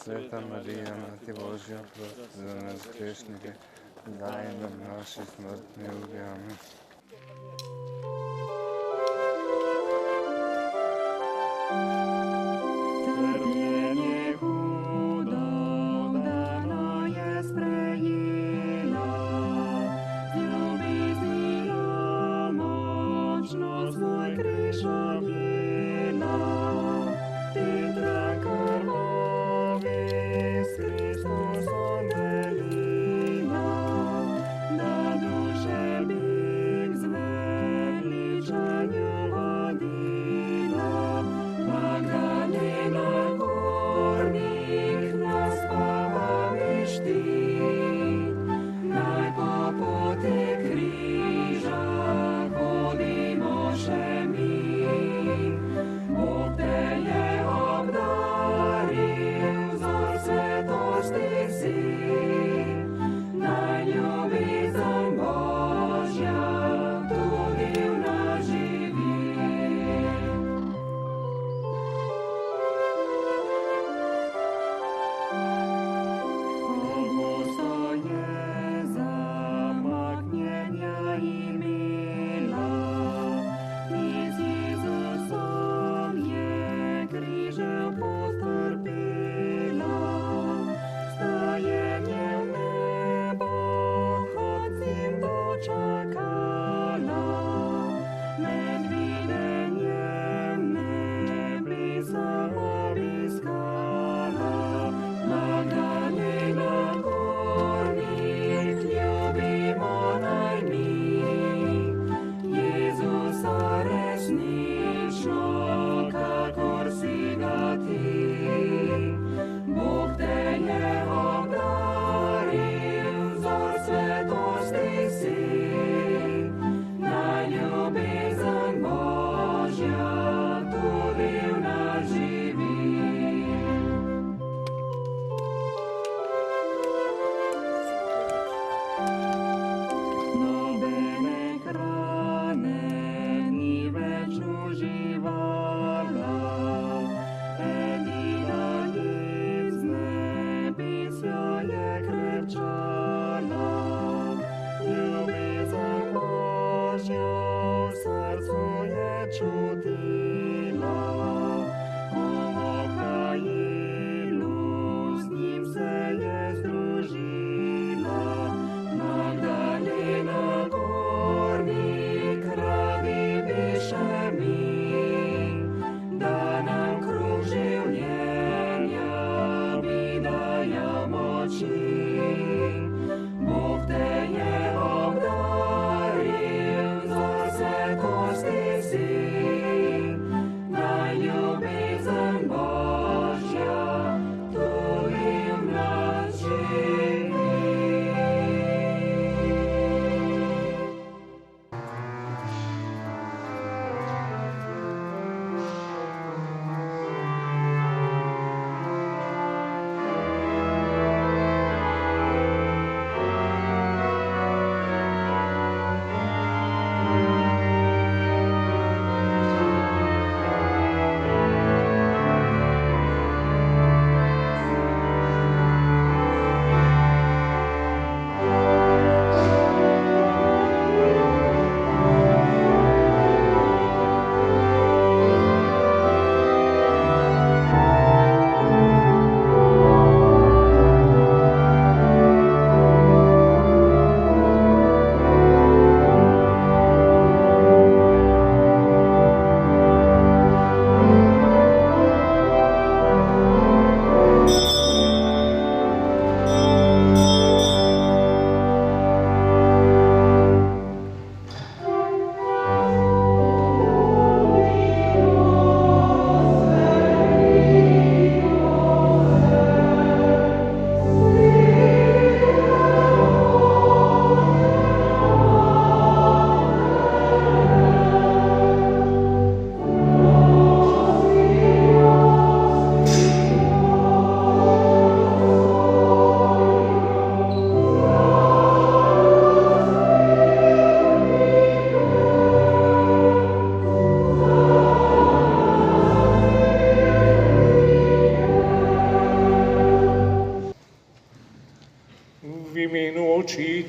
Sveta Marija, Mati Božja, prosi za nas grešnike, zdaj in v naši smrtni uri. Amen. Trpljenje hudo dano je sprejela, z ljubeznijo močno svoj križ objela. Titra krvavi s Kristusom delila, da duše bi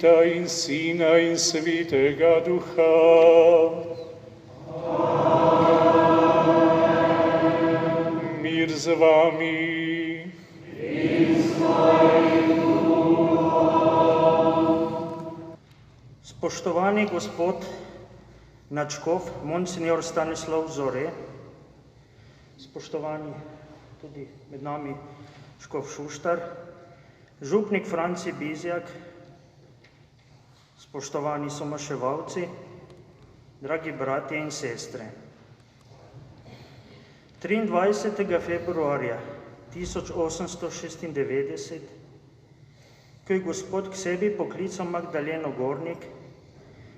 Oca in Sina in Svetega Duha. Mir z vami. Spoštovani gospod nadškof, monsignor Stanislav Zore, spoštovani tudi med nami škof Šuštar, župnik Franci Bizjak, spoštovani somaševalci, dragi bratje in sestre. 23. februarja 1896, ko je gospod k sebi poklical Magdaleno Gornik,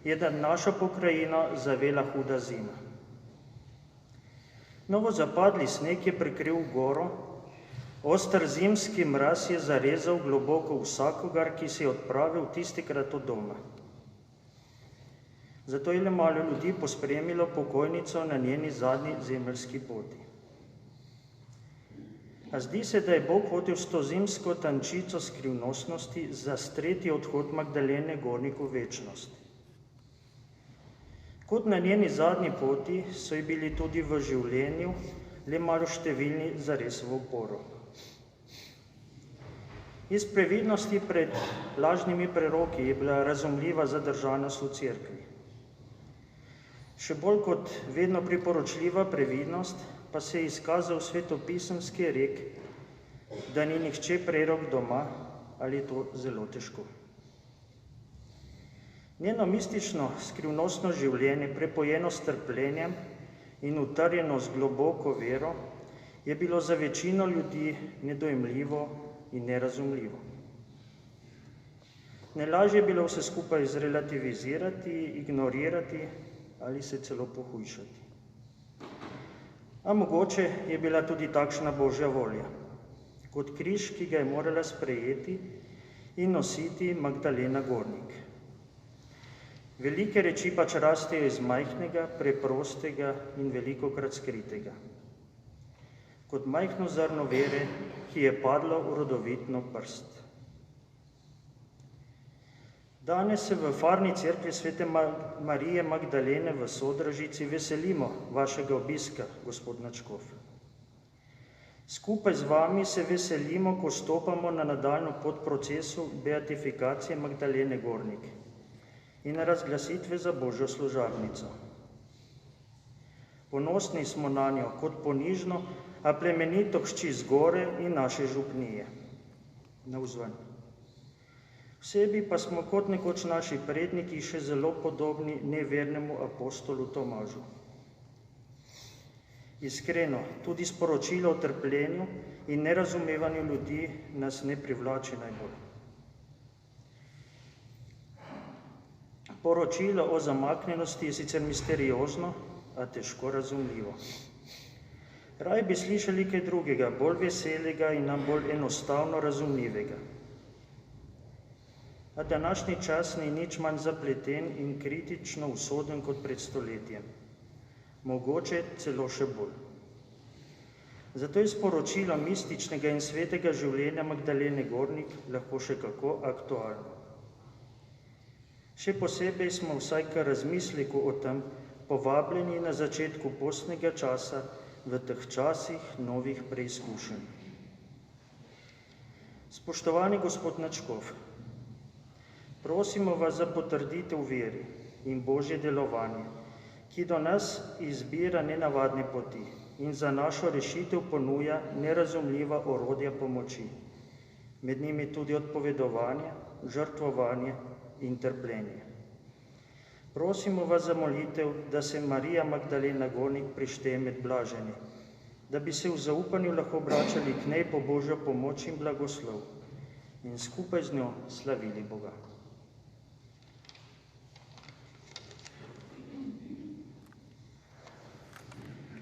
je nad našo pokrajino zavela huda zima. Novozapadli sneg je prekril goro, oster zimski mraz je zarezal globoko vsakogar, ki se je odpravil tistikrat od doma. Zato je le malo ljudi pospremilo pokojnico na njeni zadnji zemeljski poti. A zdi se, da je Bog hotel s to zimsko tančico skrivnostnosti zastreti odhod Magdalene Gornik v večnost. Kot na njeni zadnji poti so ji bili tudi v življenju le malo številni zares v oporu. Iz previdnosti pred lažnimi preroki je bila razumljiva zadržanost v cerkvi. Še bolj kot vedno priporočljiva previdnost pa se je izkazal svetopisemski rek, da ni nihče prerok doma ali to zelo težko. Njeno mistično skrivnostno življenje, prepojeno s trpljenjem in utrjeno z globoko vero, je bilo za večino ljudi nedojemljivo in nerazumljivo. Najlažje je bilo vse skupaj zrelativizirati, ignorirati ali se celo pohujšati. A mogoče je bila tudi takšna Božja volja, kot križ, ki ga je morala sprejeti in nositi Magdalena Gornik. Velike reči pač rastejo iz majhnega, preprostega in velikokrat skritega. Kot majhno zrno vere, ki je padlo v rodovitno prst. Danes se v farni cerkvi svete Marije Magdalene v Sodražici veselimo vašega obiska, gospod nadškof. Skupaj z vami se veselimo, ko stopamo na nadaljnjo pot procesu beatifikacije Magdalene Gornik in razglasitve za Božjo služabnico. Ponosni smo na njo kot ponižno, a plemenito hči zgore in naše župnije. Navzven. Vsebi pa smo kot nekoč naši predniki še zelo podobni nevernemu apostolu Tomažu. Iskreno, tudi sporočilo o trpljenju in nerazumevanju ljudi nas ne privlači najbolj. Poročilo o zamaknjenosti je sicer misteriozno, a težko razumljivo. Raj bi slišali kaj drugega, bolj veselega in nam bolj enostavno razumljivega. A današnji čas ni nič manj zapleten in kritično usoden kot pred stoletjem. Mogoče celo še bolj. Zato je sporočilo mističnega in svetega življenja Magdalene Gornik lahko še kako aktualno. Še posebej smo vsaj k razmisleku o tem povabljeni na začetku postnega časa v teh časih novih preizkušenj. Spoštovani gospod nadškof, prosimo vas za potrditev veri in Božje delovanje, ki do nas izbira nenavadne poti in za našo rešitev ponuja nerazumljiva orodja pomoči, med njimi tudi odpovedovanje, žrtvovanje in trpljenje. Prosimo vas za molitev, da se Marija Magdalena Gornik prišteje med blaženi, da bi se v zaupanju lahko obračali k njej po Božjo pomoč in blagoslov in skupaj z njo slavili Boga.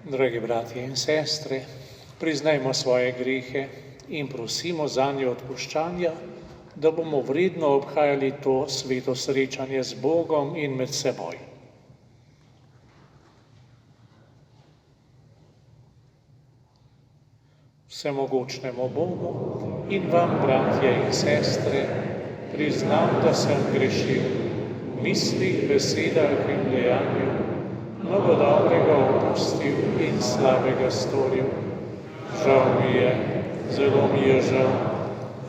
Dragi bratje in sestre, priznajmo svoje grehe in prosimo zanje odpuščanja, da bomo vredno obhajali to sveto srečanje z Bogom in med seboj. Vsemogočnemu Bogu in vam, bratje in sestre, Priznam, da sem grešil, v mislih, besedah in dejanju, mnogo dobrega opustil in slabega storil. Žal mi je, zelo mi je žal.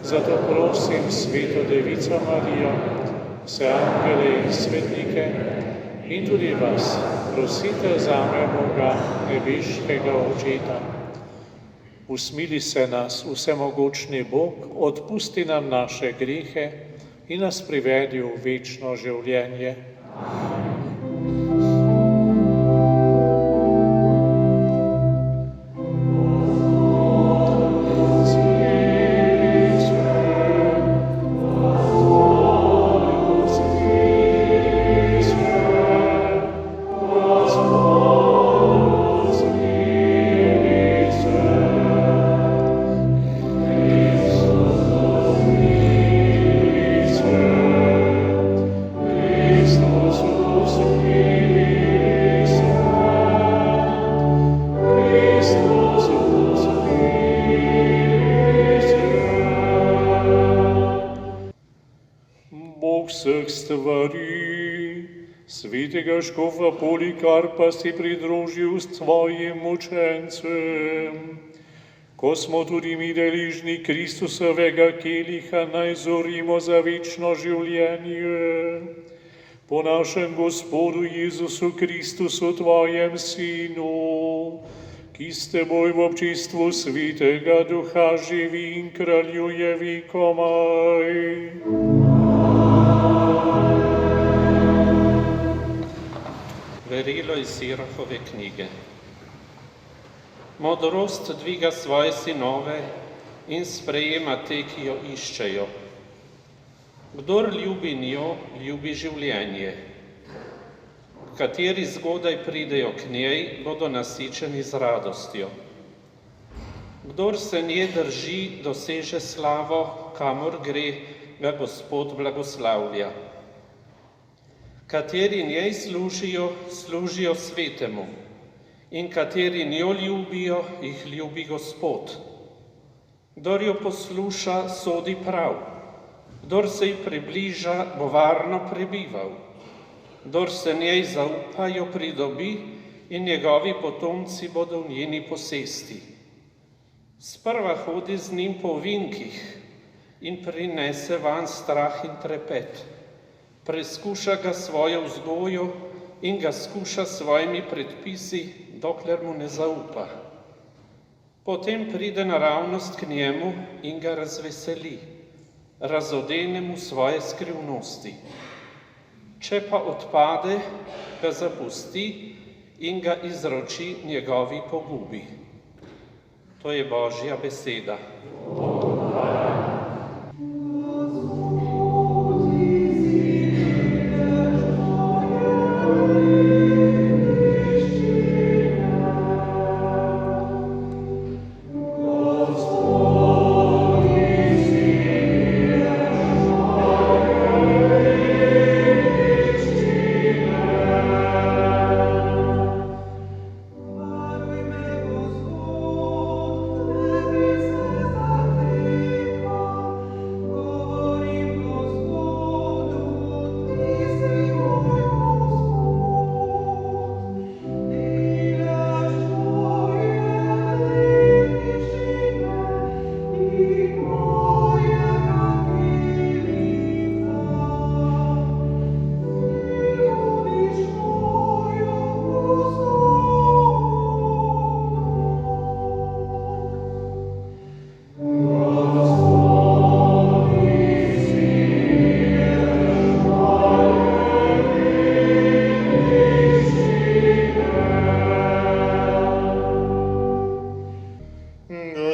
Zato prosim Sveto Devico Marijo, vse angele in svetnike in tudi vas, prosite zame Boga, nebeškega Očeta. Usmili se nas, vsemogočni Bog, odpusti nam naše grehe in nas privedi v večno življenje. Vseh stvari, svetega škofa Polikarpa si pridružil s tvojim učencem. Ko smo tudi mi deležni Kristusovega keliha, naj zorimo za večno življenje. Po našem Gospodu Jezusu Kristusu, tvojem Sinu, ki s teboj v občestvu Svetega Duha živi in kraljuje vekomaj. Verilo iz Sirahove knjige. Modrost dviga svoje sinove in sprejema te, ki jo iščejo. Kdor ljubi njo, ljubi življenje. Kateri zgodaj pridejo k njej, bodo nasičeni z radostjo. Kdor se nje drži, doseže slavo, kamor gre, ga Gospod blagoslavlja. Kateri njej služijo, služijo svetemu, in kateri njo ljubijo, jih ljubi Gospod. Kdor jo posluša, sodi prav, kdor se ji približa, bo varno prebival. Kdor se njej zaupa, jo pridobi in njegovi potomci bodo v njeni posesti. Sprva hodi z njim po ovinkih in prinese van strah in trepet. Preskuša ga svojo vzgojo in ga skuša s svojimi predpisi, dokler mu ne zaupa. Potem pride naravnost k njemu in ga razveseli, razodene mu svoje skrivnosti. Če pa odpade, ga zapusti in ga izroči njegovi pogubi. To je Božja beseda.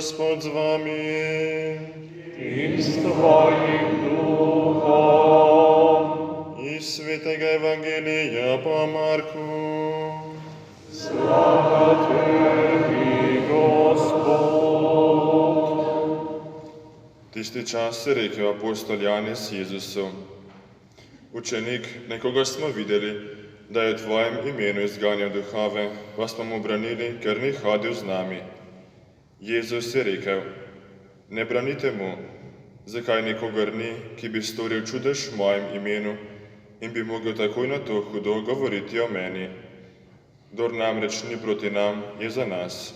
Gospod z vami. In s tvojim duhom. Iz svetega evangelija po Marku. Slava tebi, Gospod. Tisti čas je rekel apostol Janez Jezusu: Učenik, nekoga smo videli, da je v tvojem imenu izganjal duhove, pa smo mu branili, ker ni hodil z nami. Jezus je rekel: Ne branite mu, Zakaj nikogar ni, ki bi storil čudež v mojem imenu in bi mogel takoj na to hudo govoriti o meni? Kdor namreč ni proti nam, je za nas.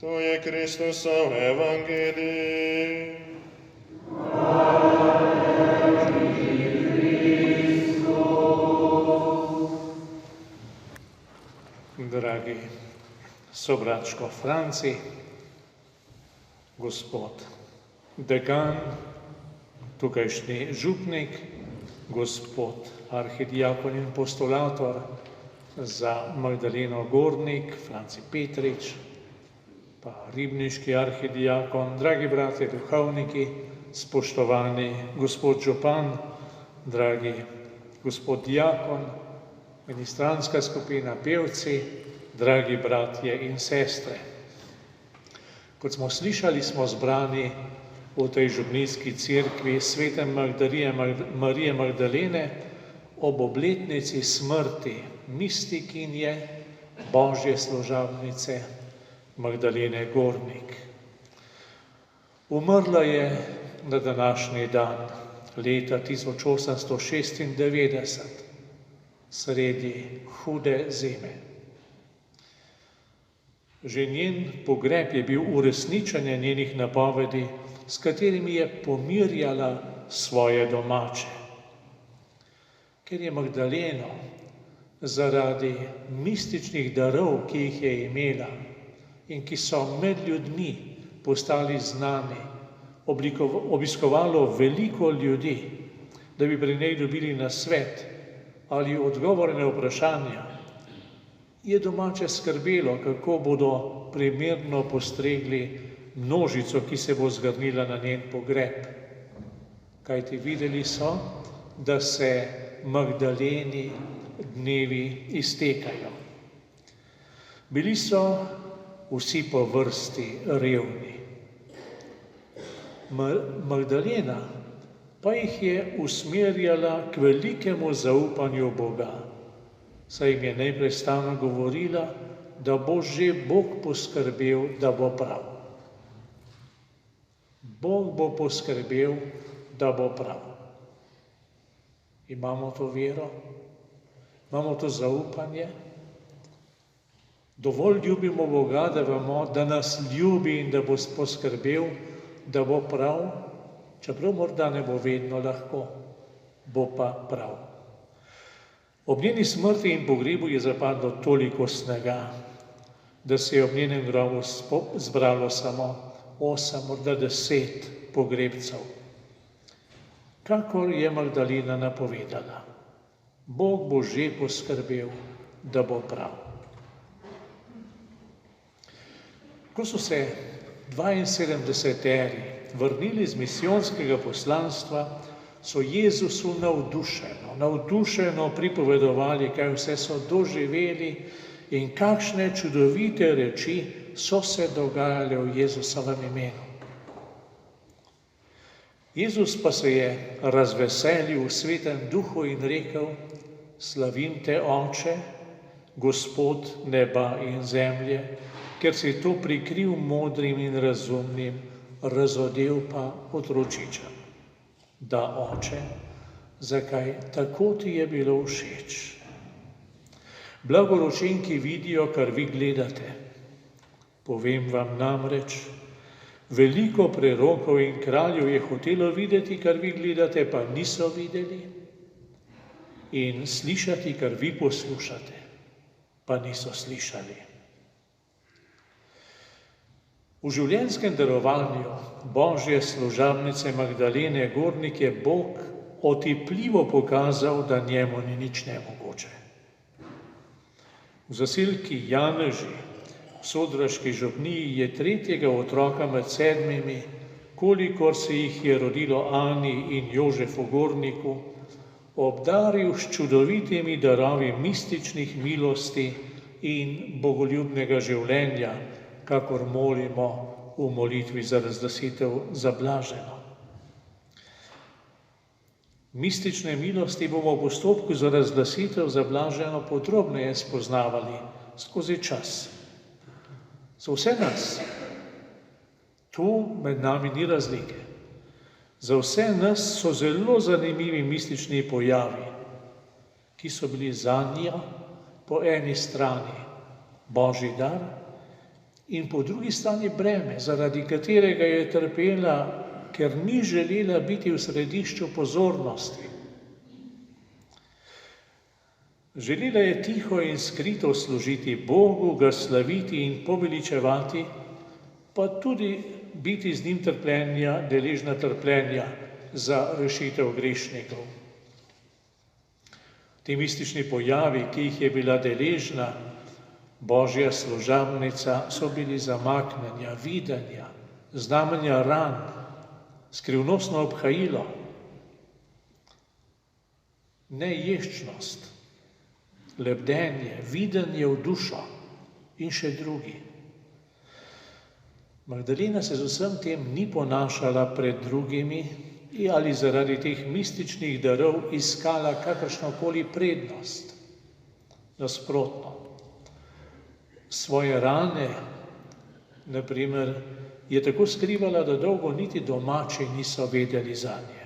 To je Kristusov evangelij. Dragi sobratčko Franci, gospod dekan, tukajšnji župnik, gospod arhidiakon in postulator za Magdaleno Gornik, Franci Petrič, pa ribniški arhidiakon, dragi bratje duhovniki, spoštovani gospod župan, dragi gospod diakon, ministranska skupina, pevci, dragi bratje in sestre. Kot smo slišali, smo zbrani v tej župnijski cerkvi svete Marije Magdalene ob obletnici smrti mistikinje Božje služabnice Magdalene Gornik. Umrla je na današnji dan leta 1896 sredi hude zime. Že njen pogreb je bil uresničenje njenih napovedi, s katerimi je pomirjala svoje domače. Ker je Magdaleno zaradi mističnih darov, ki jih je imela in ki so med ljudmi postali znani, obiskovalo veliko ljudi, da bi pri njej dobili nasvet ali odgovore na vprašanja, je domače skrbelo, kako bodo primerno postregli množico, ki se bo zgrnila na njen pogreb. Kajti videli so, da se Magdaleni dnevi iztekajo. Bili so vsi po vrsti revni. Magdalena pa jih je usmerjala k velikemu zaupanju Boga, saj jim je neprestano govorila, da bo že Bog poskrbel, da bo prav. Bog bo poskrbel, da bo prav. Imamo to vero, imamo to zaupanje, dovolj ljubimo Boga, da vemo, da nas ljubi in da bo poskrbel, da bo prav, čeprav morda ne bo vedno lahko, bo pa prav. Ob njeni smrti in pogrebu je zapadlo toliko snega, da se je ob njenem grobu zbralo samo 8, morda 10 pogrebcev. Kakor je Magdalena napovedala, Bog bo že poskrbel, da bo prav. Ko so se 72 vrnili z misijonskega poslanstva, so Jezusu navdušeno pripovedovali, kaj vse so doživeli in kakšne čudovite reči so se dogajale v Jezusovem imenu. Jezus pa se je razveselil v svetem duhu in rekel: Slavim te, Oče, Gospod neba in zemlje, ker si to prikril modrim in razumnim, razodel pa otročičem. Da, Oče, zakaj tako ti je bilo všeč? Blagoročenki vidijo, kar vi gledate. Povem vam namreč, veliko prerokov in kraljev je hotelo videti, kar vi gledate, pa niso videli, in slišati, kar vi poslušate, pa niso slišali. V življenjskem darovanju Božje služabnice Magdalene Gornik je Bog otipljivo pokazal, da njemu ni nič nemogoče. V zaselki Janeži v sodraški župniji je 3. otroka med 7, kolikor se jih je rodilo Ani in Jožefu Gorniku, obdaril s čudovitimi darovi mističnih milosti in bogoljubnega življenja, kakor molimo v molitvi za razglasitev za blaženo. Mistične milosti bomo v postopku za razglasitev za blaženo podrobneje spoznavali skozi čas. Za vse nas tu med nami ni razlike. Za vse nas so zelo zanimivi mistični pojavi, ki so bili zanjo po eni strani Božji dar in po drugi strani breme, zaradi katerega je trpela, ker ni želela biti v središču pozornosti. Želela je tiho in skrito služiti Bogu, ga slaviti in poveličevati, pa tudi biti z njim deležna trpljenja za rešitev grešnikov. Ti mistični pojavi, ki jih je bila deležna Božja služabnica, so bili zamaknjenja, videnja, znamenja ran, skrivnostno obhajilo, neješčnost, lebdenje, videnje v dušo in še drugi. Magdalena se z vsem tem ni ponašala pred drugimi ali zaradi teh mističnih darov iskala kakršnokoli prednost. Nasprotno, svoje rane, naprimer, je tako skrivala, da dolgo niti domači niso vedeli zanje.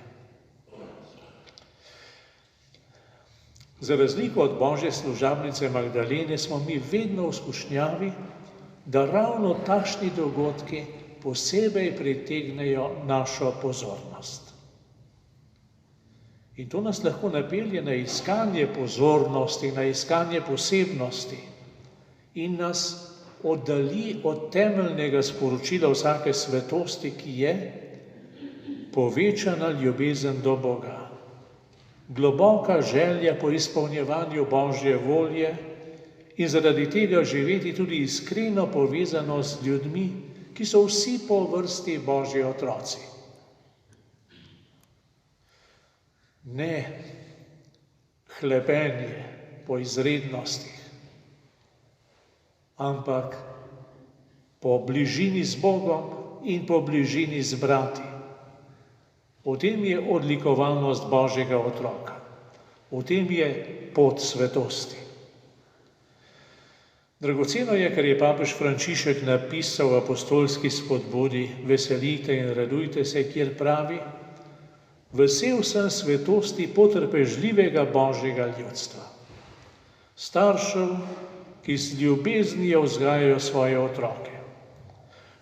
Za razliko od Božje služabnice Magdalene smo mi vedno v skušnjavi, da ravno takšni dogodki posebej pritegnejo našo pozornost. In to nas lahko napelje na iskanje pozornosti, na iskanje posebnosti in nas oddalji od temeljnega sporočila vsake svetosti, ki je povečana ljubezen do Boga. Globoka želja po izpolnjevanju Božje volje in zaradi tega živeti tudi iskreno povezanost z ljudmi, ki so vsi po vrsti Božji otroci. Ne hlepenje po izrednostih, ampak po bližini z Bogom in po bližini z brati. V tem je odlikovalnost Božjega otroka. V tem je pot svetosti. Dragoceno je, kar je papež Frančišek napisal v apostolski spodbudi Veselite in radujte se, kjer pravi: Vesel sem svetosti potrpežljivega Božjega ljudstva, staršev, ki z ljubeznijo vzgajajo svoje otroke,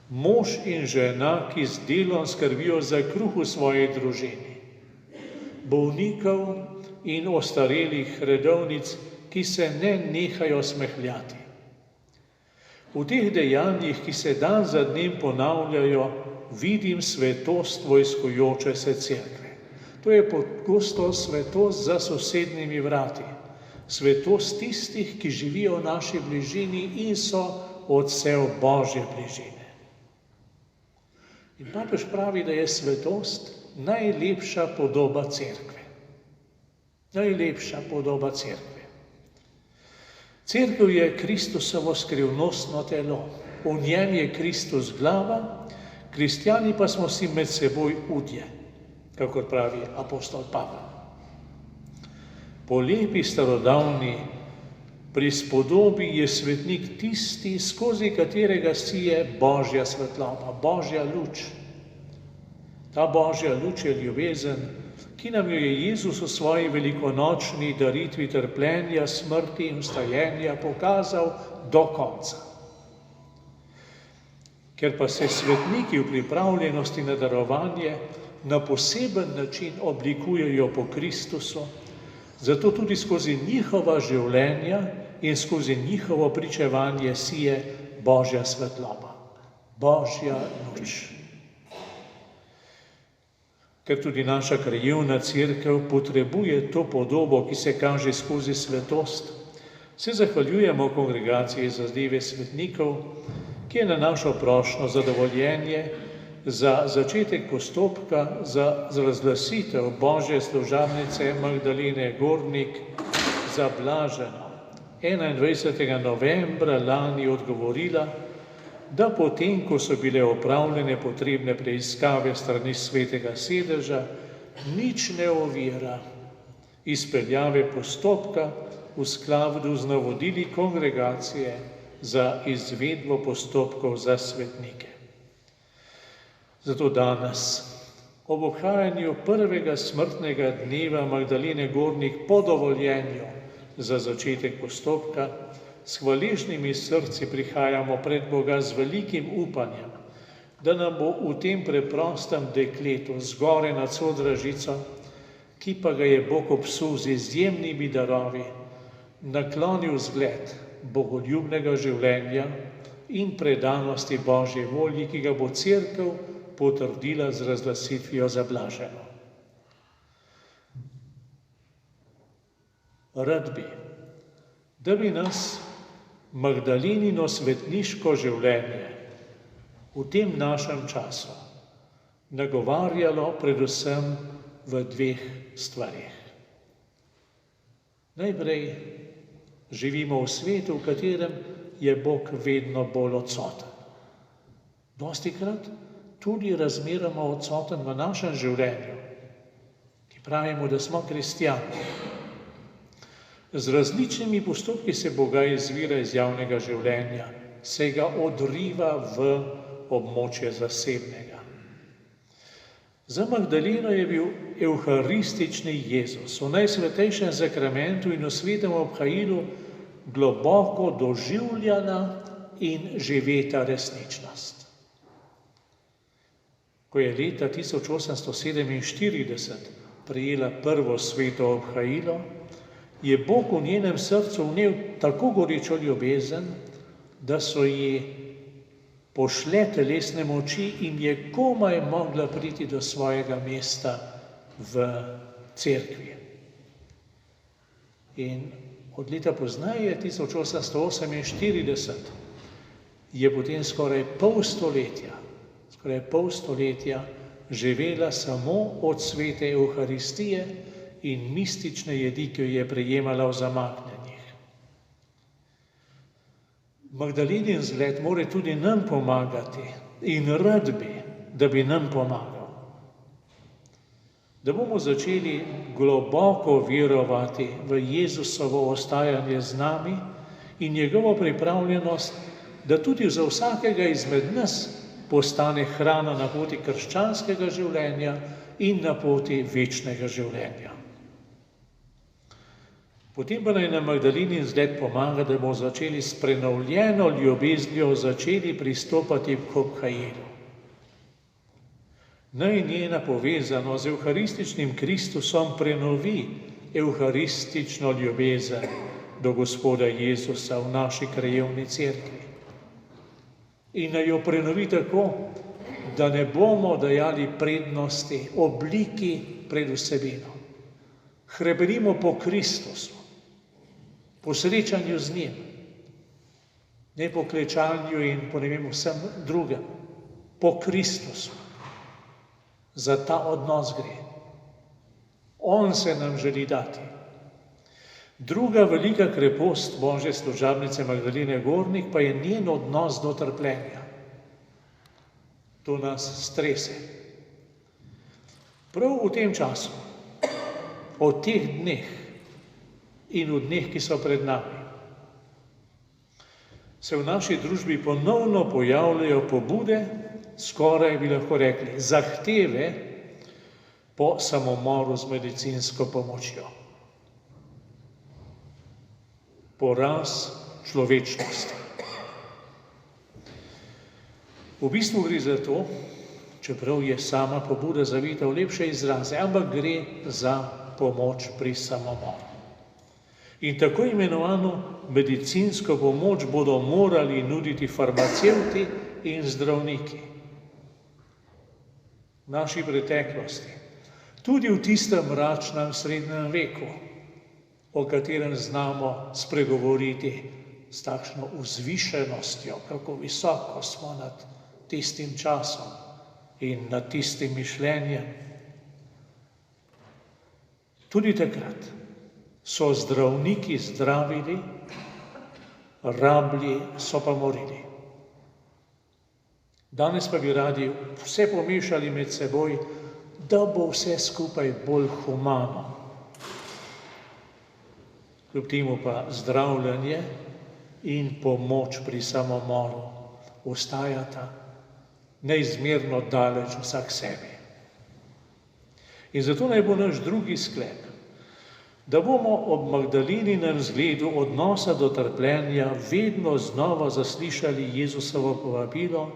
mož in žena, ki z delom skrbijo za kruh v svoji družini, bolnikov in ostarelih redovnic, ki se ne nehajo smehljati. V teh dejanjih, ki se dan za dnem ponavljajo, vidim svetost vojskujoče se cerkve. To je pogosto svetost za sosednjimi vrati, svetost tistih, ki živijo v naši bližini in so odsev Božje bližine. In papež pravi, da je svetost najlepša podoba cerkve. Najlepša podoba cerkve. Cerkev je Kristusovo skrivnostno telo. V njem je Kristus glava, kristjani pa smo si med seboj udje, kakor pravi apostol Pavel. Po lepi starodavni prispodobi je svetnik tisti, skozi katerega sije Božja svetloba, Božja luč. Ta Božja luč je ljubezen, ki nam jo je Jezus v svoji velikonočni daritvi trpljenja, smrti in vstajenja pokazal do konca. Ker pa se svetniki v pripravljenosti na darovanje na poseben način oblikujejo po Kristusu, zato tudi skozi njihova življenja in skozi njihovo pričevanje sije Božja svetloba, Božja luč. Ker tudi naša krajevna cerkev potrebuje to podobo, ki se kaže skozi svetost, se zahvaljujemo Kongregaciji za zadeve svetnikov, ki je na našo prošnjo za dovoljenje za začetek postopka za razglasitev Božje služabnice Magdalene Gornik za blaženo 21. novembra lani odgovorila, da potem, ko so bile opravljene potrebne preiskave strani Svetega sedeža, nič ne ovira izpeljave postopka v skladu z navodili Kongregacije za izvedbo postopkov za svetnike. Zato danes ob obhajanju prvega smrtnega dneva Magdalene Gornik po dovoljenju za začetek postopka, s hvaležnimi srci prihajamo pred Boga z velikim upanjem, da nam bo v tem preprostem dekletu zgore nad Sodražico, ki pa ga je Bog obsul z izjemnimi darovi, naklonil zgled bogoljubnega življenja in predanosti Božji volji, ki ga bo Cerkev potrdila z razglasitvijo za blaženo. Rad bi, da bi nas Magdalenino svetniško življenje v tem našem času nagovarjalo predvsem v dveh stvarih. Najprej živimo v svetu, v katerem je Bog vedno bolj odsoten. Dostikrat tudi razmeroma odsoten v našem življenju, ki pravimo, da smo kristjani. Z različnimi postopki se Boga izvira iz javnega življenja, se ga odriva v območje zasebnega. Za Magdaleno je bil evharistični Jezus v najsvetejšem sakramentu in v svetem obhajilu globoko doživljana in živeta resničnost. Ko je leta 1847 prejela prvo sveto obhajilo, je Bog v njenem srcu vnel tako gorečo ljubezen, da so ji pošle telesne moči in je komaj mogla priti do svojega mesta v cerkvi. In od leta poznaje, 1848, je potem skoraj pol stoletja živela samo od svete Evharistije in mistične jedi, ki jo je prejemala v zamaknjenih. Magdalenin zgled mora tudi nam pomagati in rad bi, da bi nam pomagal. Da bomo začeli globoko verovati v Jezusovo ostajanje z nami in njegovo pripravljenost, da tudi za vsakega izmed nas postane hrana na poti krščanskega življenja in na poti večnega življenja. Potem pa naj nam Magdalenin zgled pomaga, da bomo začeli s prenovljeno ljubeznijo začeli pristopati k obhajilu. Naj njena povezanost z evharističnim Kristusom prenovi evharistično ljubezen do Gospoda Jezusa v naši krajevni cerkvi. In naj jo prenovi tako, da ne bomo dajali prednosti obliki pred vsebino. Hrepenimo po Kristusu, po srečanju z njim, ne po klečanju in po ne vem vsem drugem, po Kristusu. Za ta odnos gre. On se nam želi dati. Druga velika krepost Božje služabnice Magdalene Gornik pa je njen odnos do trpljenja. To nas strese. Prav v tem času, o teh dneh in v dneh, ki so pred nami, se v naši družbi ponovno pojavljajo pobude, skoraj bi lahko rekli zahteve po samomoru z medicinsko pomočjo. Poraz človečnosti. V bistvu gre za to, čeprav je sama pobuda zavita v lepše izraze, ampak gre za pomoč pri samomoru. In tako imenovano medicinsko pomoč bodo morali nuditi farmacevti in zdravniki. V naši preteklosti, tudi v tistem mračnem srednjem veku, o katerem znamo spregovoriti s takšno vzvišenostjo, kako visoko smo nad tistim časom in nad tistim mišljenjem. Tudi takrat so zdravniki zdravili, rablji so pa morili. Danes pa bi radi vse pomešali med seboj, da bo vse skupaj bolj humano. Kljub temu pa zdravljenje in pomoč pri samomoru ostajata neizmerno daleč vsak sebi. In zato naj bo naš drugi sklep, da bomo ob Magdaleninem zgledu odnosa do trpljenja vedno znova zaslišali Jezusovo povabilo: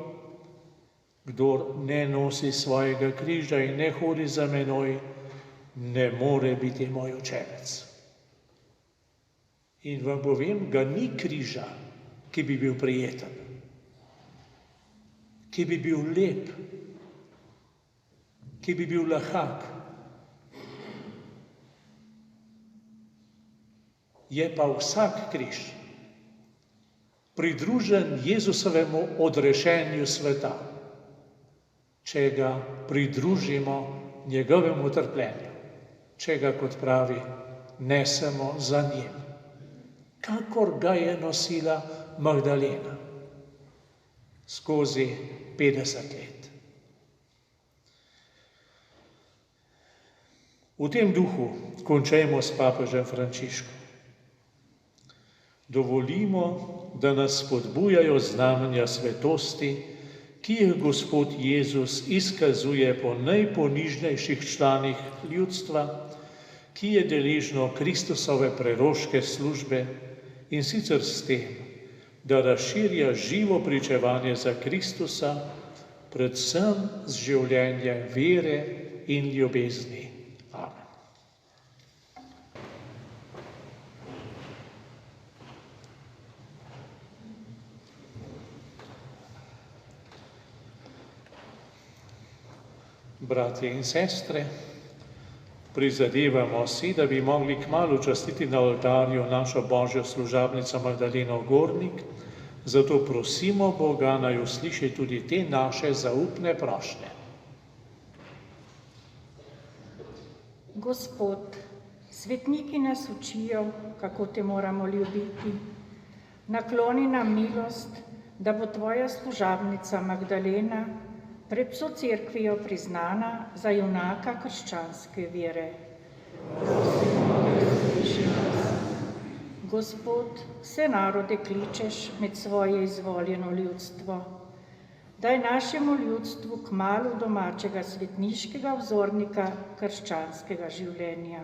kdor ne nosi svojega križa in ne hodi za menoj, ne more biti moj učenec. In vam povem, ga ni križa, ki bi bil prijeten, ki bi bil lep, ki bi bil lahak. Je pa vsak križ pridružen Jezusovemu odrešenju sveta, če ga pridružimo njegovemu trpljenju, če ga, kot pravi, nesemo za njim, kakor ga je nosila Magdalena skozi 50 let. V tem duhu končajmo s papežem Frančiškom. Dovolimo, da nas spodbujajo znamenja svetosti, ki jih Gospod Jezus izkazuje po najponižnejših članih ljudstva, ki je deležno Kristusove preroške službe, in sicer s tem, da razširja živo pričevanje za Kristusa, predvsem z življenjem vere in ljubezni. Amen. Bratje in sestre, prizadevamo si, da bi mogli kmalu častiti na oltarju našo Božjo služabnico Magdaleno Gornik, zato prosimo Boga, naj usliši tudi te naše zaupne prošnje. Gospod, svetniki nas učijo, kako te moramo ljubiti. Nakloni nam milost, da bo tvoja služabnica Magdalena pred vso cerkvijo priznana za junaka krščanske vere. Gospod, vse narode kličeš med svoje izvoljeno ljudstvo. Daj našemu ljudstvu kmalu domačega svetniškega vzornika krščanskega življenja.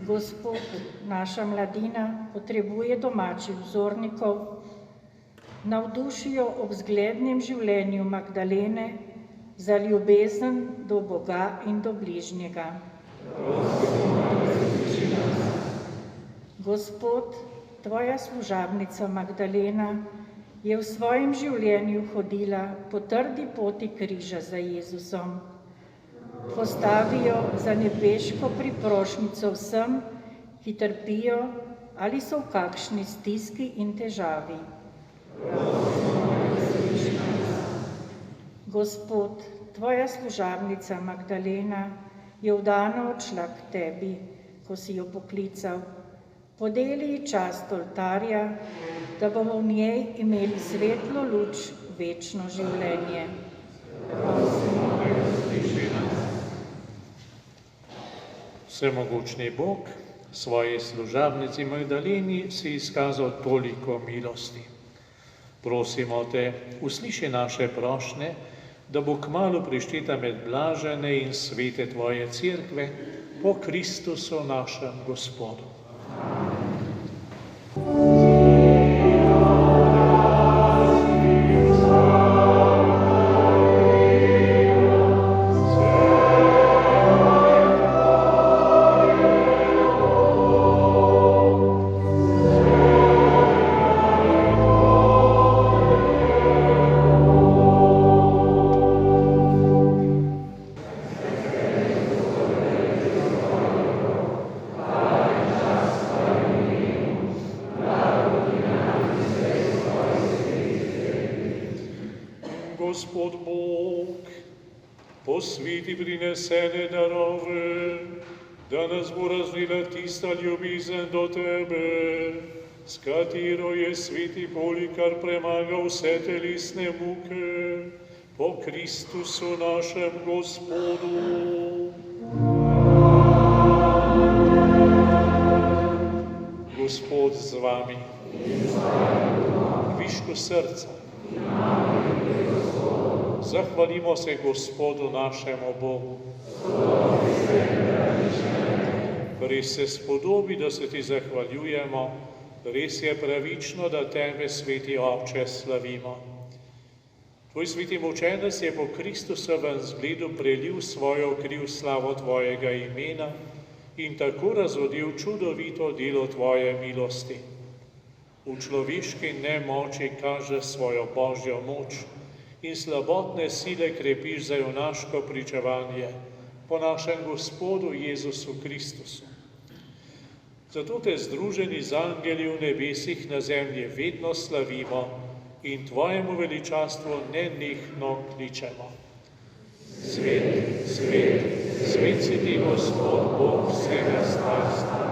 Gospod, naša mladina potrebuje domačih vzornikov, navdušijo ob zglednem življenju Magdalene za ljubezen do Boga in do bližnjega. Gospod, tvoja služabnica Magdalena je v svojem življenju hodila po trdi poti križa za Jezusom. Postavi jo za nebeško priprošnjico vsem, ki trpijo ali so v kakšni stiski in težavi. Gospod, tvoja služabnica Magdalena je vdano odšla k tebi, ko si jo poklical. Podeli ji čast oltarja, da bomo v njej imeli svetlo luč, večno življenje. Vsemogočni Bog svoji služabnici Magdaleni si izkazal toliko milosti. Prosimo te, usliši naše prošnje, da bo kmalu prišteta med blažene in svete tvoje cerkve po Kristusu našem Gospodu. Gospod Bog, posveti prinesene darove, da nas bo razvila tista ljubezen do tebe, s katero je sveti Polikar premagal vse telesne muke, po Kristusu našem Gospodu. Gospod z vami, višku srca, Zahvalimo se Gospodu našemu Bogu. Res se spodobi, da se ti zahvaljujemo, res je pravično, da tebe, sveti Oče, slavimo. Tvoj sveti mučenec je po Kristusovem zgledu prelil svojo kri v slavo tvojega imena in tako razodil čudovito delo tvoje milosti. V človeški nemoči kaže svojo božjo moč in slabotne sile krepiš za junaško pričevanje po našem Gospodu Jezusu Kristusu. Zato te združeni z angeli v nebesih na zemlji vedno slavimo in tvojemu veličastvu nenehno kličemo. Svet, svet, svet si ti, Gospod, Bog vsega starstva,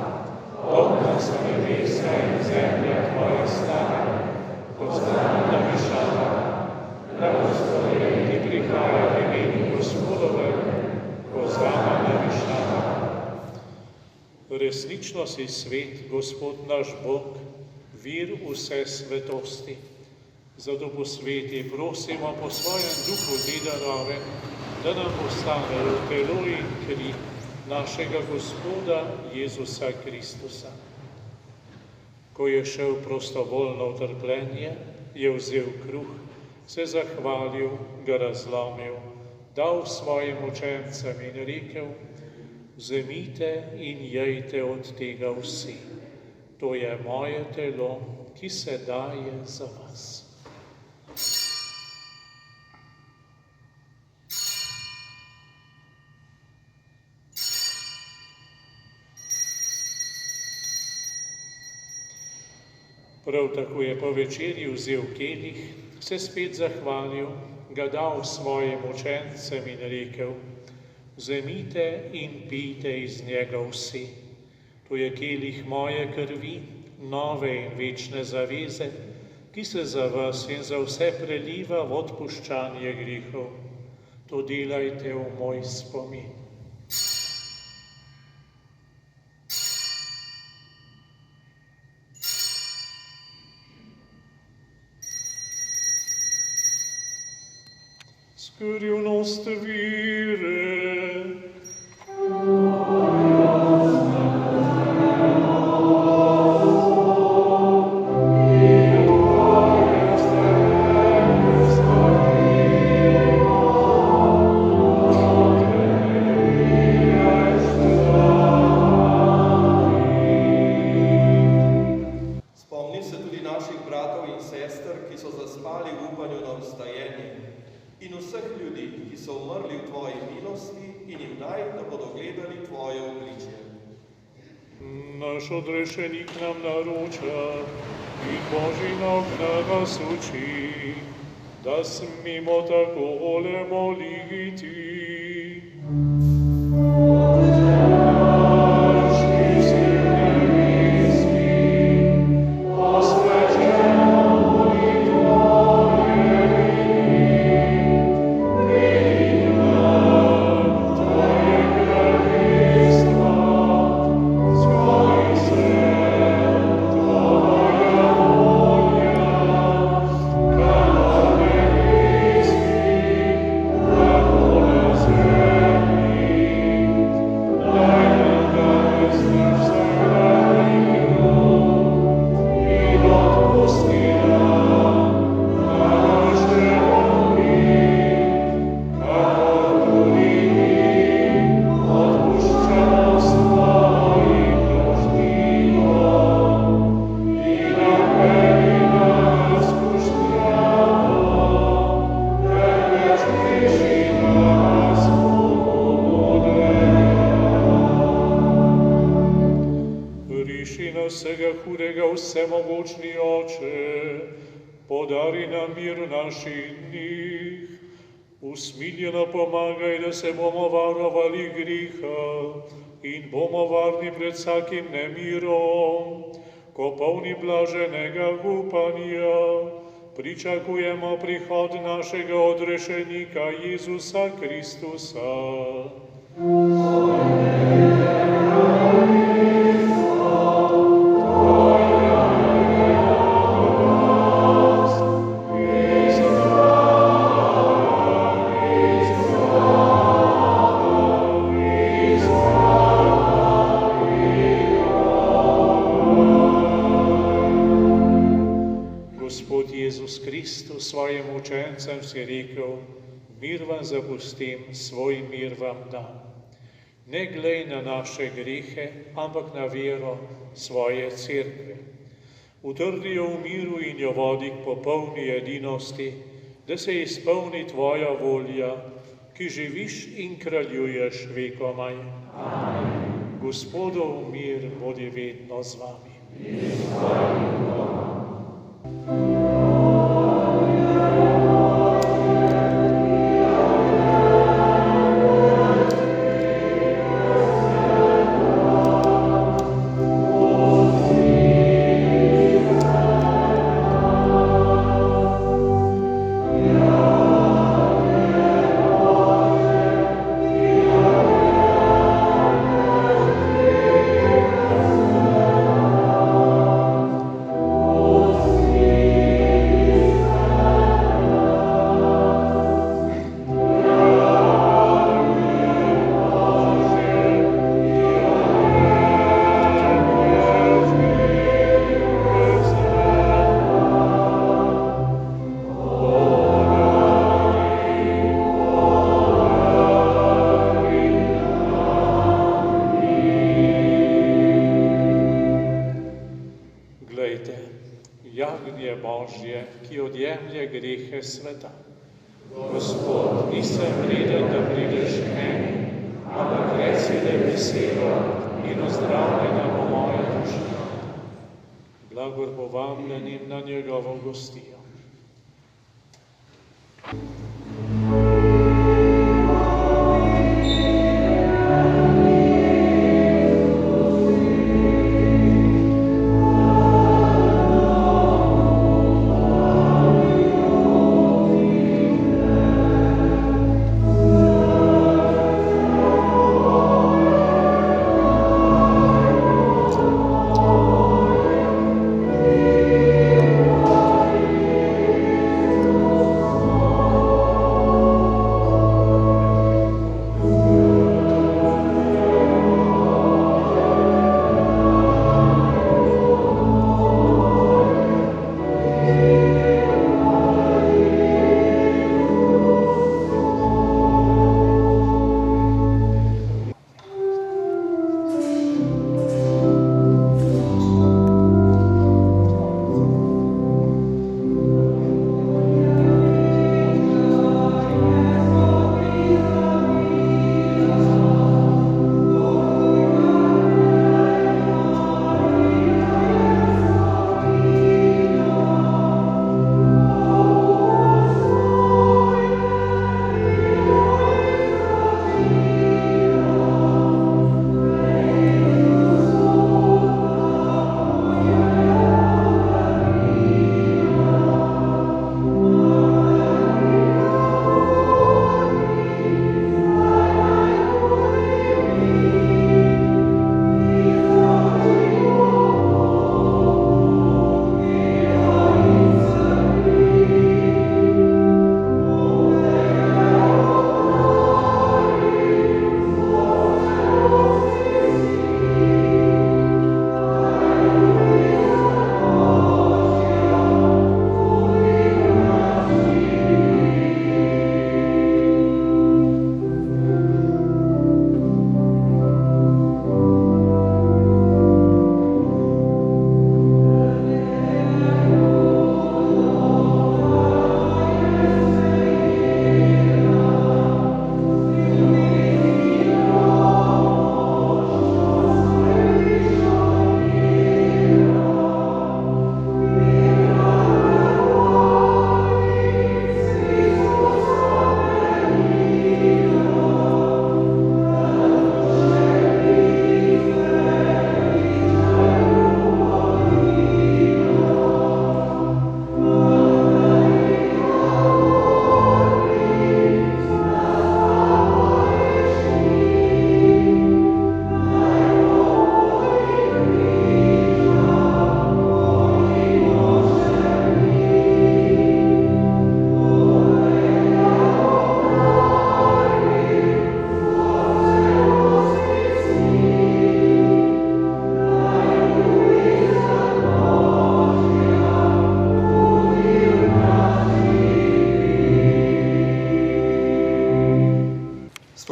polna so nebesa in zemlja tvoje slave, Hosana na višavah, blagoslovljen ti prihaja v imenu Gospodovem, Hosana na višavah. Resnično si svet, Gospod naš Bog, vir vse svetosti. Zato po sveti prosimo po svojem duhu te darove, da nam postanejo telo in kri našega Gospoda Jezusa Kristusa. Ko je šel prostovoljno v trpljenje, je vzel kruh, se zahvalil, ga razlomil, dal svojim učencem in rekel: vzemite in jejte od tega vsi. To je moje telo, ki se daje za vas. Prav tako je po večerji vzel kelih, se spet zahvalil, ga dal svojim učencem in rekel: vzemite in pijte iz njega vsi. To je kelih moje krvi, nove in večne zaveze, ki se za vas in za vse preliva v odpuščanje grehov. To delajte v moj spomin. Skrivnost vire. Spomni se tudi naših bratov in sester, ki so zaspali v upanju na vstajenje, in vseh ljudi, ki so umrli v tvoji milosti, in jim daj, da bodo gledali tvoje obličje. Naš odrešenik nam naroča in Božji nog nas uči, da smemo takole moliti. Vsega hudega, vsemogočni Oče, podari nam mir v naših dneh, usmiljeno pomagaj, da se bomo varovali greha in bomo varni pred vsakim nemirom, ko polni blaženega upanja pričakujemo prihod našega odrešenika Jezusa Kristusa. sem si rekel, mir vam zapustim, svoj mir vam dam. Ne glej na naše grehe, ampak na vero svoje cerkve. Utrdi jo v miru in jo vodi k popolni edinosti, da se izpolni tvoja volja, ki živiš in kraljuješ vekomaj. Amen. Gospodov mir bodi vedno z vami. Jagnje Božje, ki odjemlje grehe sveta. Gospod, nisem vreden, da prideš k meni, ampak reci le besedo in ozdravljena bo moja duša. Blagor povabljenim na njegovo gostijo.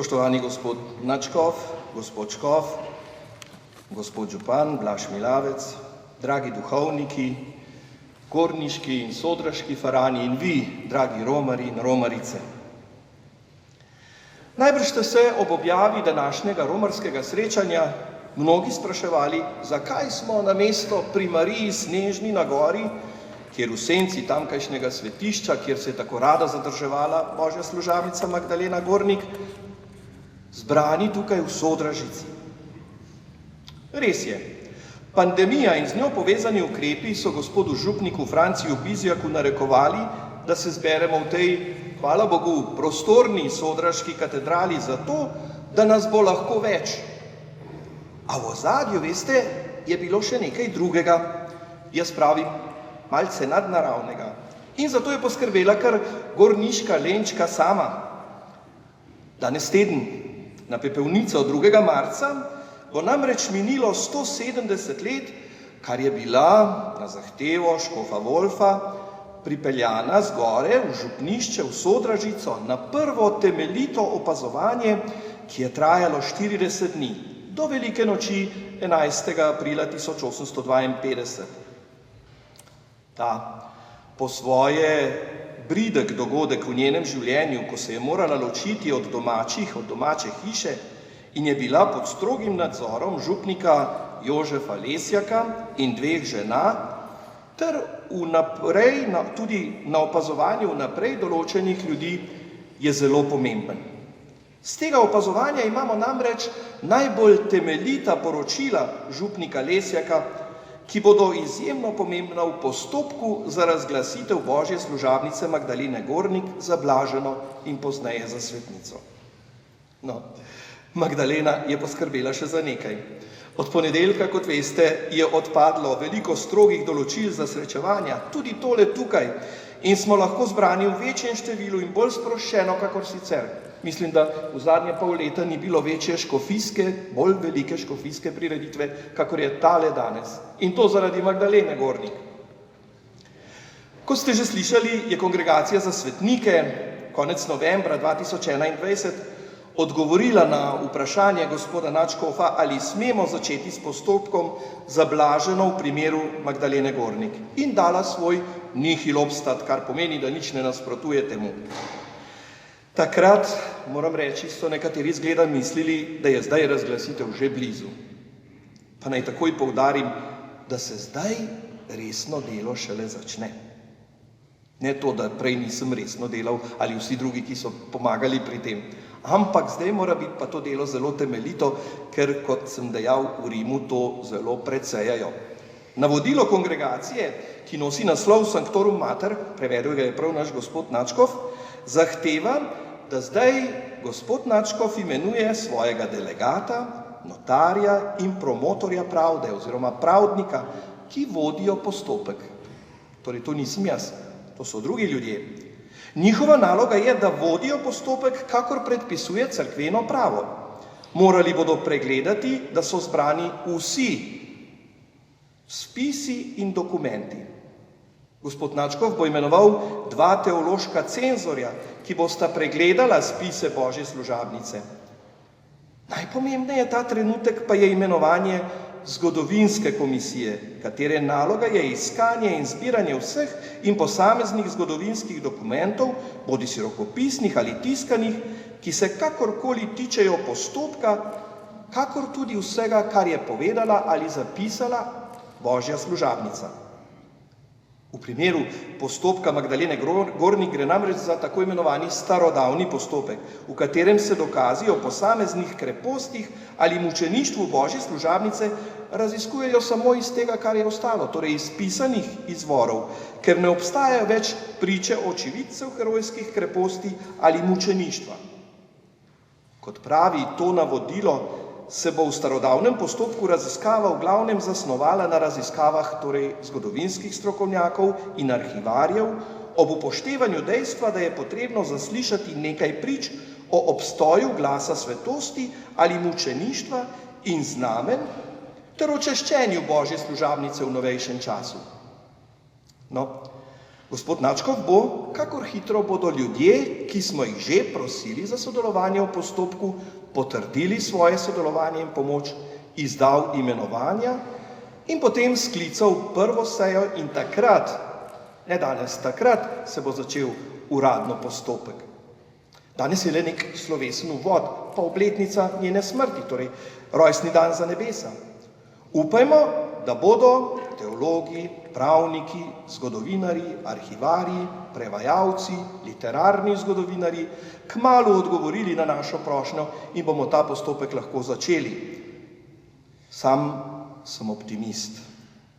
Spoštovani gospod nadškof, gospod škof, gospod župan Blaž Milavec, dragi duhovniki, gorniški in sodraški farani in vi, dragi romari in romarice. Najbrž ste se ob objavi današnjega romarskega srečanja mnogi spraševali, zakaj smo namesto pri Mariji Snežni na gori, kjer v senci tamkajšnjega svetišča, kjer se je tako rada zadrževala Božja služabnica Magdalena Gornik, zbrani tukaj v Sodražici. Res je, pandemija in z njo povezani ukrepi so gospodu župniku Franciju Bizjaku narekovali, da se zberemo v tej, hvala Bogu, prostorni sodraški katedrali zato, da nas bo lahko več. A v ozadju, veste, je bilo še nekaj drugega, jaz pravim, malce nadnaravnega. In zato je poskrbela kar gorniška Lenčka sama. Danes teden, na pepelnico 2. marca, bo namreč minilo 170 let, kar je bila na zahtevo škofa Wolfa pripeljana z gore v župnišče v Sodražico na prvo temeljito opazovanje, ki je trajalo 40 dni, do velike noči 11. aprila 1852. Ta po svoje bridek dogodek v njenem življenju, ko se je morala ločiti od domače hiše in je bila pod strogim nadzorom župnika Jožefa Lesjaka in 2 žena, ter tudi na opazovanju vnaprej določenih ljudi, je zelo pomemben. Z tega opazovanja imamo namreč najbolj temeljita poročila župnika Lesjaka, ki bodo izjemno pomembna v postopku za razglasitev Božje služabnice Magdalene Gornik za blaženo in pozneje za svetnico. No, Magdalena je poskrbela še za nekaj. Od ponedeljka, kot veste, je odpadlo veliko strogih določil za srečevanja, tudi tole tukaj, in smo lahko zbrani v večjem številu in bolj sproščeno, kakor sicer. Mislim, da v zadnje pol leta ni bilo večje škofijske, bolj velike škofijske prireditve, kakor je tale danes. In to zaradi Magdalene Gornik. Kot ste že slišali, je Kongregacija za svetnike konec novembra 2021 odgovorila na vprašanje gospoda nadškofa, ali smemo začeti s postopkom za blaženo v primeru Magdalene Gornik, in dala svoj nihil obstat, kar pomeni, da nič ne nasprotuje temu. Takrat, moram reči, so nekateri zgleda mislili, da je zdaj razglasitev že blizu. Pa naj takoj poudarim, da se zdaj resno delo šele začne. Ne to, da prej nisem resno delal ali vsi drugi, ki so pomagali pri tem. Ampak zdaj mora biti pa to delo zelo temeljito, ker, kot sem dejal, v Rimu to zelo precejajo. Navodilo kongregacije, ki nosi naslov Sanctorum Mater, prevedel ga je prav naš gospod nadškof, zahteva, da zdaj gospod nadškof imenuje svojega delegata, notarja in promotorja pravde oziroma pravdnika, ki vodijo postopek. Torej, to nisem jaz, to so drugi ljudje. Njihova naloga je, da vodijo postopek, kakor predpisuje cerkveno pravo. Morali bodo pregledati, da so zbrani vsi spisi in dokumenti. Gospod nadškof bo imenoval 2 teološka cenzorja, ki bosta pregledala spise Božje služabnice. Najpomembneje ta trenutek pa je imenovanje zgodovinske komisije, katere naloga je iskanje in zbiranje vseh in posameznih zgodovinskih dokumentov, bodisi rokopisnih ali tiskanih, ki se kakorkoli tičejo postopka, kakor tudi vsega, kar je povedala ali zapisala Božja služabnica. V primeru postopka Magdalene Gornik gre namreč za tako imenovani starodavni postopek, v katerem se dokazi o posameznih krepostih ali mučeništvu Božje služabnice raziskujejo samo iz tega, kar je ostalo, torej iz pisanih izvorov, ker ne obstajajo več priče očividcev herojskih kreposti ali mučeništva. Kot pravi to navodilo, se bo v starodavnem postopku raziskava v glavnem zasnovala na raziskavah torej zgodovinskih strokovnjakov in arhivarjev, ob upoštevanju dejstva, da je potrebno zaslišati nekaj prič o obstoju glasa svetosti ali mučeništva in znamen ter o češčenju Božje služabnice v novejšem času. No, Gospod Načkov bo, kakor hitro bodo ljudje, ki smo jih že prosili za sodelovanje v postopku, potrdili svoje sodelovanje in pomoč, izdal imenovanja in potem sklical prvo sejo in takrat, ne danes, takrat se bo začel uradno postopek. Danes je le nek slovesen uvod, pa obletnica njene smrti, torej rojstni dan za nebesa. Upajmo, da bodo teologi, pravniki, zgodovinarji, arhivarji, prevajalci, literarni zgodovinarji kmalu odgovorili na našo prošnjo in bomo ta postopek lahko začeli. Sam sem optimist,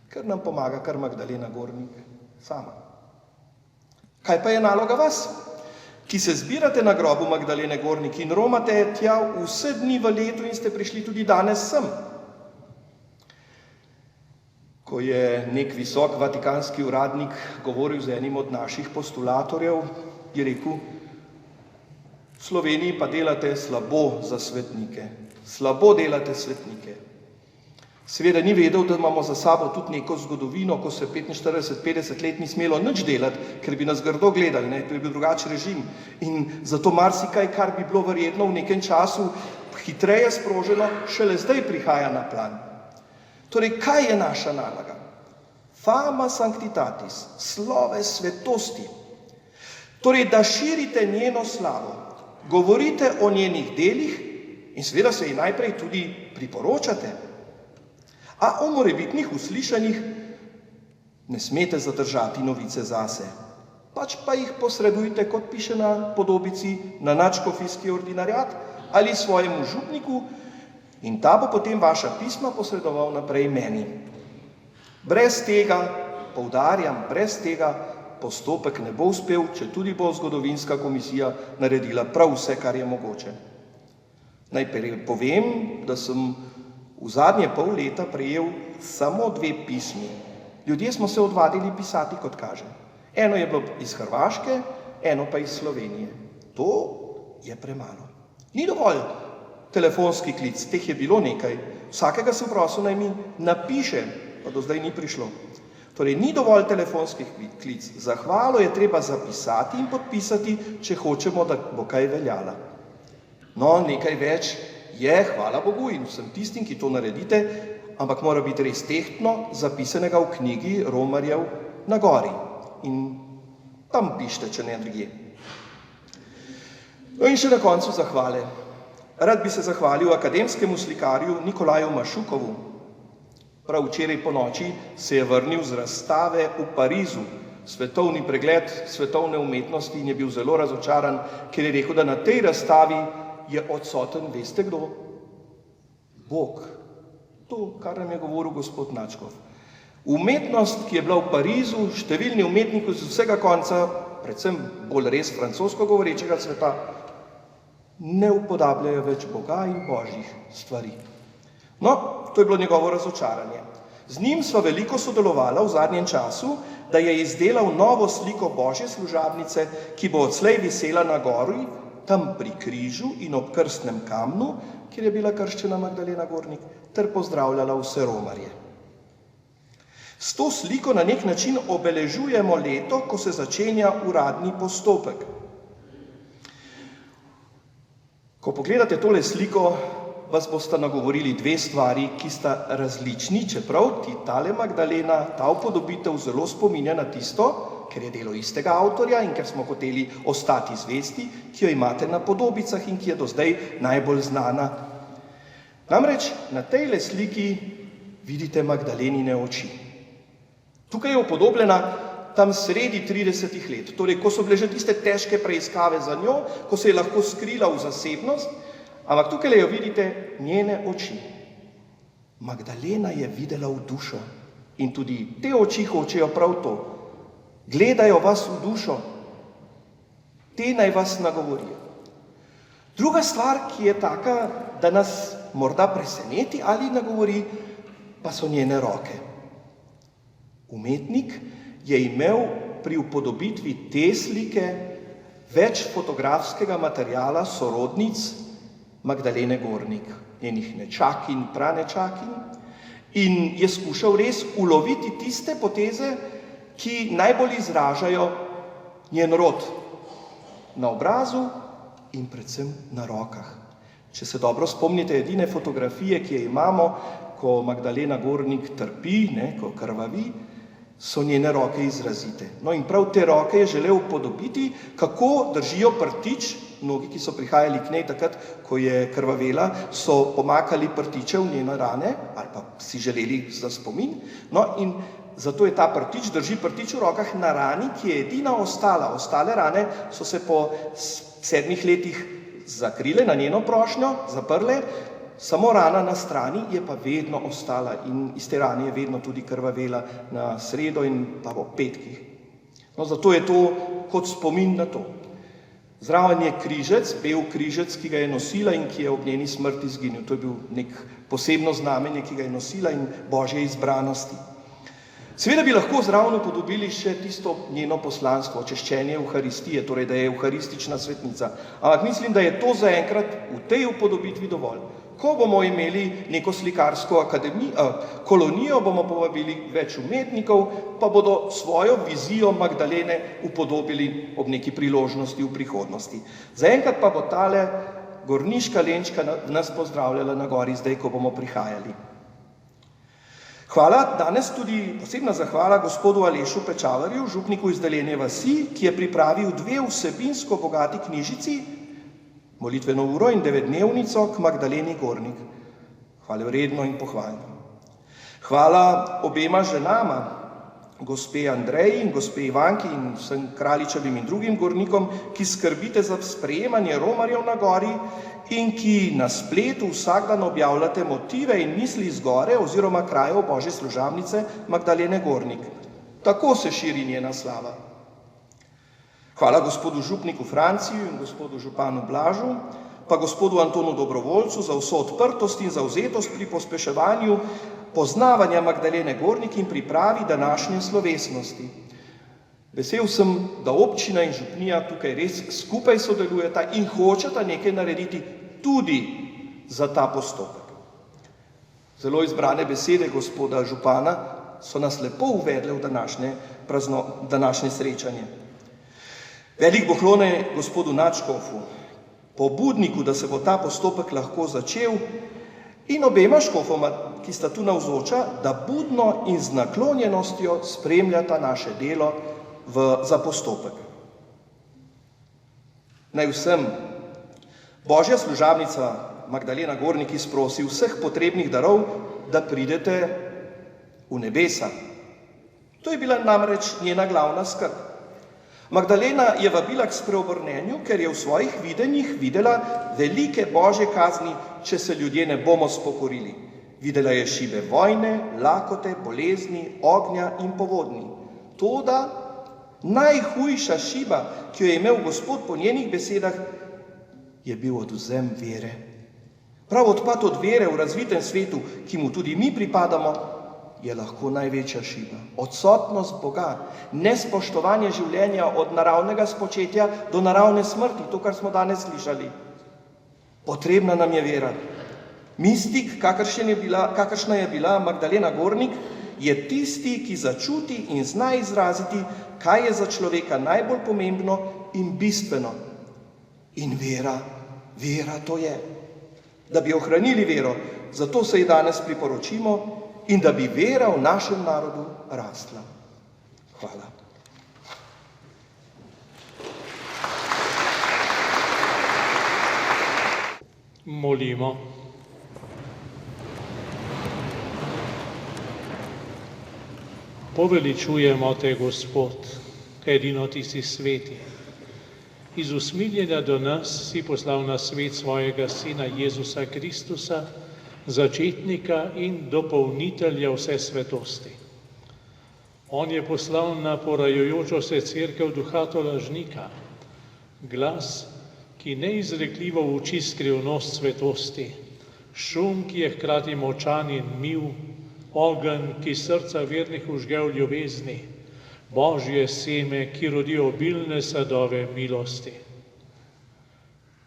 ker nam pomaga kar Magdalena Gornik sama. Kaj pa je naloga vas, ki se zbirate na grobu Magdalene Gornik in romate tja vse dni v letu in ste prišli tudi danes sem? Ko je nek visok vatikanski uradnik govoril z enim od naših postulatorjev, je rekel: v Sloveniji pa delate slabo za svetnike. Slabo delate svetnike. Seveda ni vedel, da imamo za sabo tudi neko zgodovino, ko se 45-50 let ni smelo nič delati, ker bi nas grdo gledali, ne? To je bil drugačen režim. In zato marsikaj, kar bi bilo verjetno v nekem času hitreje sproženo, šele zdaj prihaja na plan. Torej, kaj je naša naloga? Fama sanctitatis, sloves svetosti. Torej, da širite njeno slavo, govorite o njenih delih in seveda se ji najprej tudi priporočate. A o morebitnih uslišanjih ne smete zadržati novice zase, pač pa jih posredujte, kot piše na podobici, na nadškofijski ordinariat ali svojemu župniku, in ta bo potem vaša pisma posredoval naprej meni. Brez tega, poudarjam, brez tega postopek ne bo uspel, če tudi bo zgodovinska komisija naredila prav vse, kar je mogoče. Najprej povem, da sem v zadnje pol leta prejel samo 2 pismi. Ljudje smo se odvadili pisati, kot kaže. Eno je bilo iz Hrvaške, eno pa iz Slovenije. To je premalo. Ni dovolj telefonski klic, teh je bilo nekaj. Vsakega sem prosil, naj mi napiše, pa do zdaj ni prišlo. Torej, ni dovolj telefonskih klic. Zahvalo je treba zapisati in podpisati, če hočemo, da bo kaj veljala. No, nekaj več je, hvala Bogu in vsem tistim, ki to naredite, ampak mora biti res tehtno zapisanega v knjigi Romarjev na gori. In tam pišite, če ne drugje. No in še na koncu zahvale. Rad bi se zahvalil akademskemu slikarju Nikolaju Mašukovu. Prav včeraj po noči se je vrnil z razstave v Parizu, svetovni pregled svetovne umetnosti, in je bil zelo razočaran, ker je rekel, da na tej razstavi je odsoten, veste kdo? Bog. To, kar nam je govoril gospod Načkov. Umetnost, ki je bila v Parizu, številni umetniki z vsega konca, predvsem bolj res francosko govorečega sveta, ne upodabljajo več Boga in božjih stvari. No, to je bilo njegovo razočaranje. Z njim sva veliko sodelovala v zadnjem času, da je izdelal novo sliko Božje služabnice, ki bo odslej visela na gori, tam pri križu in ob krstnem kamnu, kjer je bila krščena Magdalena Gornik, ter pozdravljala vse romarje. S to sliko na nek način obeležujemo leto, ko se začenja uradni postopek. Ko pogledate tole sliko, vas bosta nagovorili 2 stvari, ki sta različni, čeprav ti tale Magdalena, ta upodobitev zelo spominja na tisto, ker je delo istega avtorja in ker smo hoteli ostati zvesti, ki jo imate na podobicah in ki je do zdaj najbolj znana. Namreč na tejle sliki vidite Magdalenine oči. Tukaj je upodobljena tam sredi 30 let, torej ko so bile že tiste težke preiskave za njo, ko se je lahko skrila v zasebnost, ampak tukaj jo vidite njene oči. Magdalena je videla v dušo in tudi te oči hočejo prav to. Gledajo vas v dušo, te naj vas nagovorijo. Druga stvar, ki je taka, da nas morda preseneti ali nagovori, pa so njene roke. Umetnik je imel pri upodobitvi te slike več fotografskega materiala sorodnic Magdalene Gornik, njenih nečakinj, pranečakinj, in je skušal res uloviti tiste poteze, ki najbolj izražajo njen rod na obrazu in predvsem na rokah. Če se dobro spomnite edine fotografije, ki je imamo, ko Magdalena Gornik trpi, ko krvavi, so njene roke izrazite. No in prav te roke je želel upodobiti, kako držijo prtič. Mnogi, ki so prihajali k njej takrat, ko je krvavela, so pomakali prtiče v njene rane ali pa si želeli za spomin. No in zato je ta prtič, drži prtič v rokah na rani, ki je edina ostala. Ostale rane so se po 7 letih zakrile na njeno prošnjo, zaprle, samo rana na strani je pa vedno ostala in iz te rane je vedno tudi krvavela na sredo in pa ob petkih. No, zato je to kot spomin na to. Zraven je križec, bel križec, ki ga je nosila in ki je ob njeni smrti izginil. To je bil nek posebno znamenje, ki ga je nosila in božje izbranosti. Seveda bi lahko zraven upodobili še tisto njeno poslanstvo, očiščenje Evharistije, torej da je evharistična svetnica. Ampak mislim, da je to zaenkrat v tej upodobitvi dovolj. Ko bomo imeli neko slikarsko kolonijo, bomo povabili več umetnikov, pa bodo svojo vizijo Magdalene upodobili ob neki priložnosti v prihodnosti. Zaenkrat pa bo tale gorniška Lenčka nas pozdravljala na gori, zdaj, ko bomo prihajali. Hvala, danes tudi posebna zahvala gospodu Alešu Pečavarju, župniku iz Daljene vasi, ki je pripravil 2 vsebinsko bogati knjižici, Molitveno uro in 9-dnevnico k Magdaleni Gornik. Hvale vredno in pohvalno. Hvala obema ženama, gospe Andreji in gospe Ivanki in vsem Kraljičevim in drugim gornikom, ki skrbite za sprejemanje romarjev na gori in ki na spletu vsak dan objavljate motive in misli iz gore oziroma krajev Božje služabnice Magdalene Gornik. Tako se širi njena slava. Hvala gospodu župniku Franciju in gospodu županu Blažu, pa gospodu Antonu Dobrovoljcu za vso odprtost in zavzetost pri pospeševanju poznavanja Magdalene Gornik in pripravi današnje slovesnosti. Vesel sem, da občina in župnija tukaj res skupaj sodelujeta in hočeta nekaj narediti tudi za ta postopek. Zelo izbrane besede gospoda župana so nas lepo uvedle v današnje srečanje. Velik poklone gospodu nadškofu, pobudniku, da se bo ta postopek lahko začel, in obema škofoma, ki sta tu navzoča, da budno in z naklonjenostjo spremljata naše delo za postopek. Naj vsem Božja služabnica Magdalena Gornik izprosi vseh potrebnih darov, da pridete v nebesa. To je bila namreč njena glavna skrb. Magdalena je vabila k spreobrnenju, ker je v svojih videnjih videla velike božje kazni, če se ljudje ne bomo spokorili. Videla je šibe vojne, lakote, bolezni, ognja in povodni. Toda najhujša šiba, ki jo je imel Gospod po njenih besedah, je bil odvzem vere. Prav odpad od vere v razvitem svetu, ki mu tudi mi pripadamo, je lahko največja šiba. Odsotnost Boga, nespoštovanje življenja od naravnega spočetja do naravne smrti, to, kar smo danes slišali. Potrebna nam je vera. Mistik, kakršna je bila Magdalena Gornik, je tisti, ki začuti in zna izraziti, kaj je za človeka najbolj pomembno in bistveno. In vera to je. Da bi ohranili vero, zato se ji danes priporočimo, in da bi vera v našem narodu rastla. Hvala. Molimo. Poveličujemo te, Gospod, edino ti si sveti. Iz usmiljenja do nas si poslal na svet svojega Sina Jezusa Kristusa, začetnika in dopolnitelja vse svetosti. On je poslal na porajajočo se cerkev duha tolažnika, glas, ki neizrekljivo uči skrivnost svetosti, šum, ki je hkrati močan in mil, ogenj, ki srca vernih vžge v ljubezni, božje seme, ki rodi obilne sadove milosti.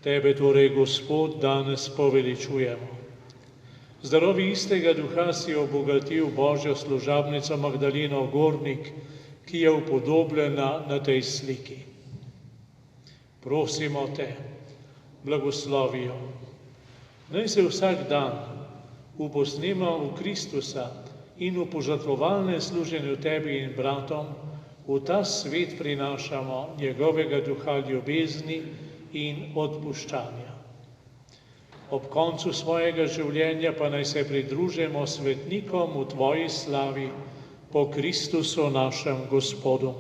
Tebe torej, Gospod, danes poveličujemo. Zdarovi istega duha si obogatil Božjo služabnico Magdaleno Gornik, ki je upodobljena na tej sliki. Prosimo te, blagoslovi jo. Naj se vsak dan uposnemo v Kristusa in v požrtvovalnem služenju tebi in bratom v ta svet prinašamo njegovega duha ljubezni in odpuščanja. Ob koncu svojega življenja pa naj se pridružimo svetnikom v tvoji slavi po Kristusu našem Gospodu.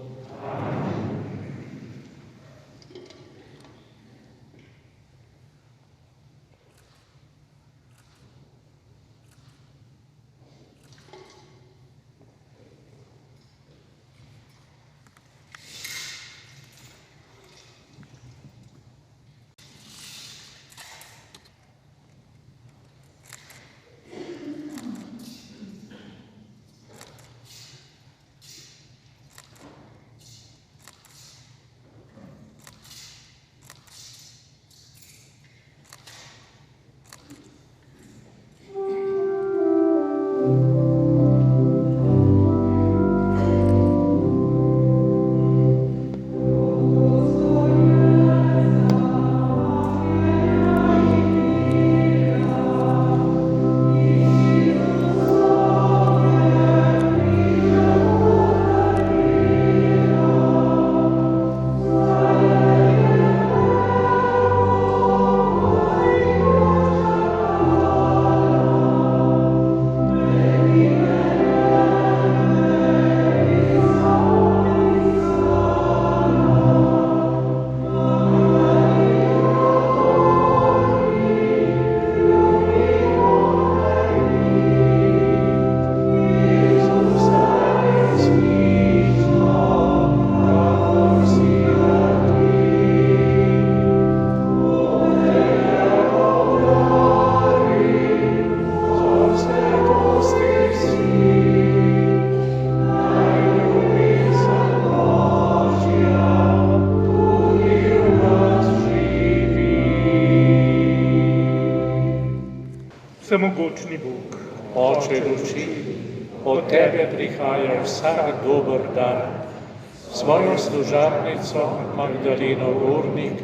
Vsemogočni Bog, Oče luči, od tebe prihaja vsak dober dar. Svojo služabnico Magdaleno Gornik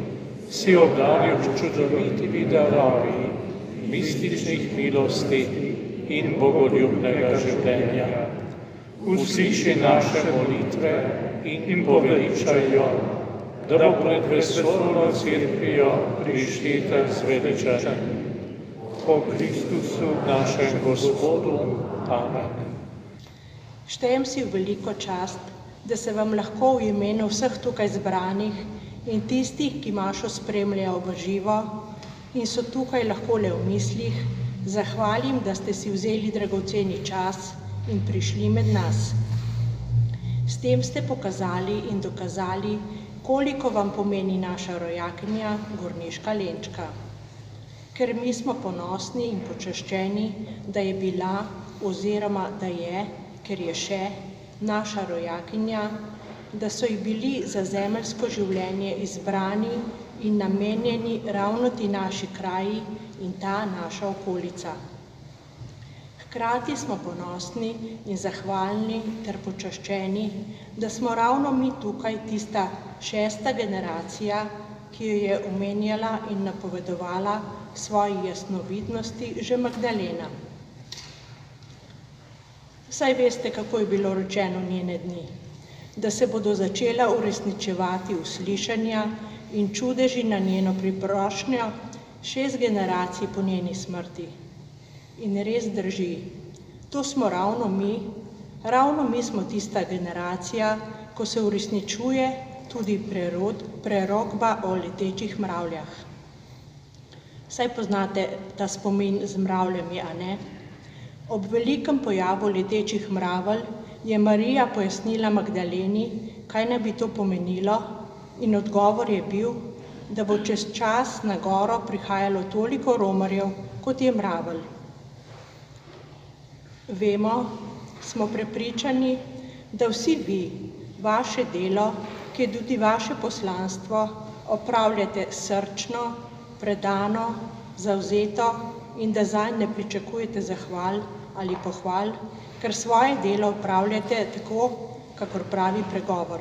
si obdaril s čudovitimi darovi mističnih milosti in bogoljubnega življenja. Usliši naše molitve in poveličaj jo, da bo pred vesolno cerkvijo prišteta zveličanjem. Po Kristusu našem Gospodu. Amen. Štejem si v veliko čast, da se vam lahko v imenu vseh tukaj zbranih in tistih, ki mašo spremljajo v živo in so tukaj lahko le v mislih, zahvalim, da ste si vzeli dragoceni čas in prišli med nas. S tem ste pokazali in dokazali, koliko vam pomeni naša rojakinja Gorniška Lenčka. Ker mi smo ponosni in počaščeni, da je bila oziroma da je, ker je še, naša rojakinja, da so ji bili za zemeljsko življenje izbrani in namenjeni ravno ti naši kraji in ta naša okolica. Hkrati smo ponosni in zahvalni ter počaščeni, da smo ravno mi tukaj tista 6. generacija, ki jo je omenjala in napovedovala svoji jasnovidnosti že Magdalena. Saj veste, kako je bilo rečeno njene dni, da se bodo začela uresničevati uslišanja in čudeži na njeno priprošnjo 6 generacij po njeni smrti. In res drži, to smo ravno mi smo tista generacija, ko se uresničuje tudi prerokba o letečih mravljah. Saj poznate ta spomin z mravljami, a ne? Ob velikem pojavu letečih mravelj je Marija pojasnila Magdaleni, kaj naj bi to pomenilo, in odgovor je bil, da bo čez čas na goro prihajalo toliko romarjev, kot je mravelj. Vemo, smo prepričani, da vsi vi, vaše delo, ki je tudi vaše poslanstvo, opravljate srčno, predano, zavzeto in da zanj ne pričakujete zahval ali pohval, ker svoje delo opravljate tako, kakor pravi pregovor.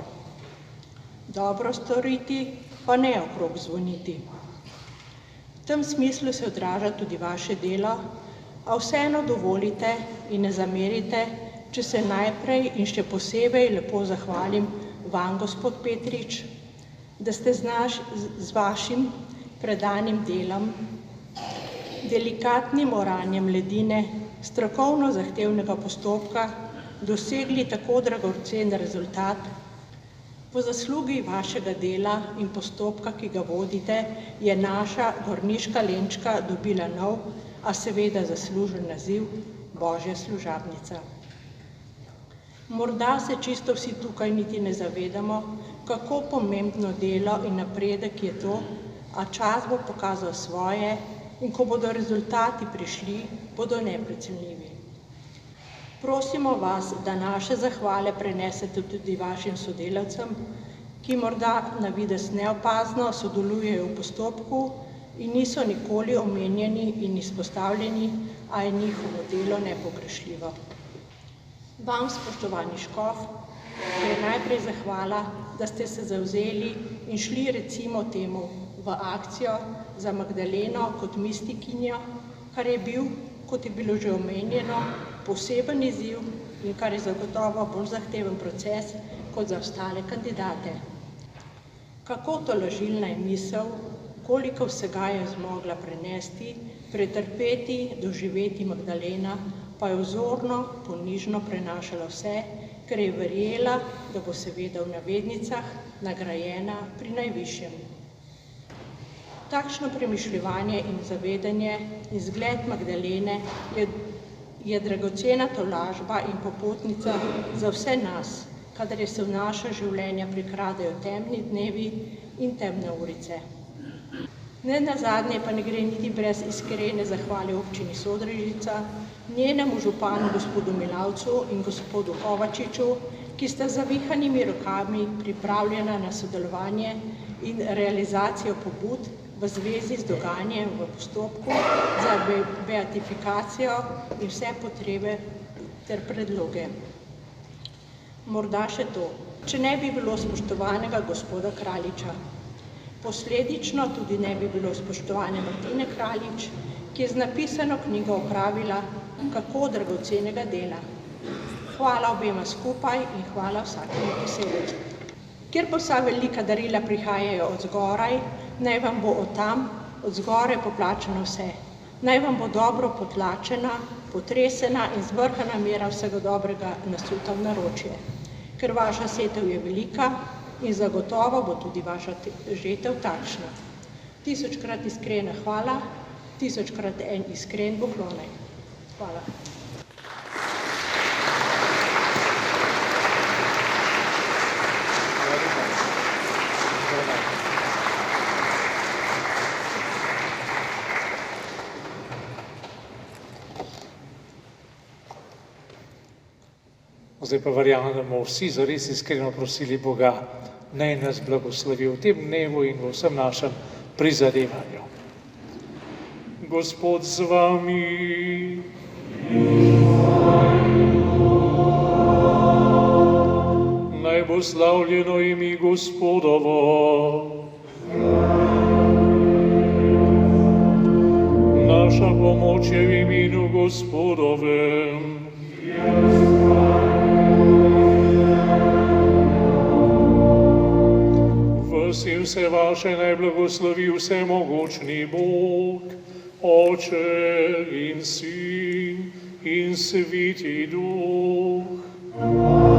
Dobro storiti, pa ne okrog zvoniti. V tem smislu se odraža tudi vaše delo, a vseeno dovolite in ne zamerite, če se najprej in še posebej lepo zahvalim vam, gospod Petrič, da ste z vašim predanim delom, delikatnim oranjem ledine, strokovno zahtevnega postopka dosegli tako dragocen rezultat. Po zaslugi vašega dela in postopka, ki ga vodite, je naša gorniška Lenčka dobila nov, a seveda zaslužen naziv Božja služabnica. Morda se čisto vsi tukaj niti ne zavedamo, kako pomembno delo in napredek je to, a čas bo pokazal svoje in ko bodo rezultati prišli, bodo neprecenljivi. Prosimo vas, da naše zahvale prenesete tudi vašim sodelavcem, ki morda na videz neopazno sodelujejo v postopku in niso nikoli omenjeni in izpostavljeni, a je njihovo delo nepogrešljivo. Vam, spoštovani škof, je najprej zahvala, da ste se zavzeli in šli recimo temu v akcijo za Magdaleno kot mistikinjo, kar je bil, kot je bilo že omenjeno, poseben izziv in kar je zagotovo bolj zahteven proces kot za ostale kandidate. Kako tolažilna je misel, koliko vsega je zmogla prenesti, pretrpeti, doživeti Magdalena, pa je vzorno, ponižno prenašala vse, ker je verjela, da bo seveda v navednicah nagrajena pri najvišjem. Takšno premišljevanje in zavedanje in zgled Magdalene je dragocena tolažba in popotnica za vse nas, kadar se v naša življenja prikradajo temni dnevi in temne urice. Ne nazadnje pa ne gre niti brez iskrene zahvale občini Sodrežica, njenemu županu gospodu Milavcu in gospodu Kovačiču, ki sta z zavihanimi rokami pripravljena na sodelovanje in realizacijo pobud v zvezi z dogajanjem v postopku za beatifikacijo in vse potrebe ter predloge. Morda še to, če ne bi bilo spoštovanega gospoda Kraljiča. Posledično tudi ne bi bilo spoštovane Martine Kraljič, ki je z napisano knjigo opravila kako dragocenega dela. Hvala obema skupaj in hvala vsakemu posebej. Kjer pa vsa velika darila prihajajo od zgoraj, naj vam bo od tam, od zgoraj poplačano vse. Naj vam bo dobro potlačena, potresena in zvrhana mera vsega dobrega nasuta v naročje. Ker vaša setev je velika in zagotovo bo tudi vaša žetev takšna. 1000-krat iskrena hvala, 1000-krat en iskren poklonek. Hvala. Zdaj pa verjamem, da bomo vsi zares iskreno prosili Boga, naj nas blagoslovi v tem dnevu in v vsem našem prizadevanju. Gospod z vami. Naj bo slavljeno ime Gospodovo. Naša pomoč je v imenu Gospodovem. Vas in vse vaše naj blagoslovi vsemogočni Bog, Oče in Sin in Sveti Duh.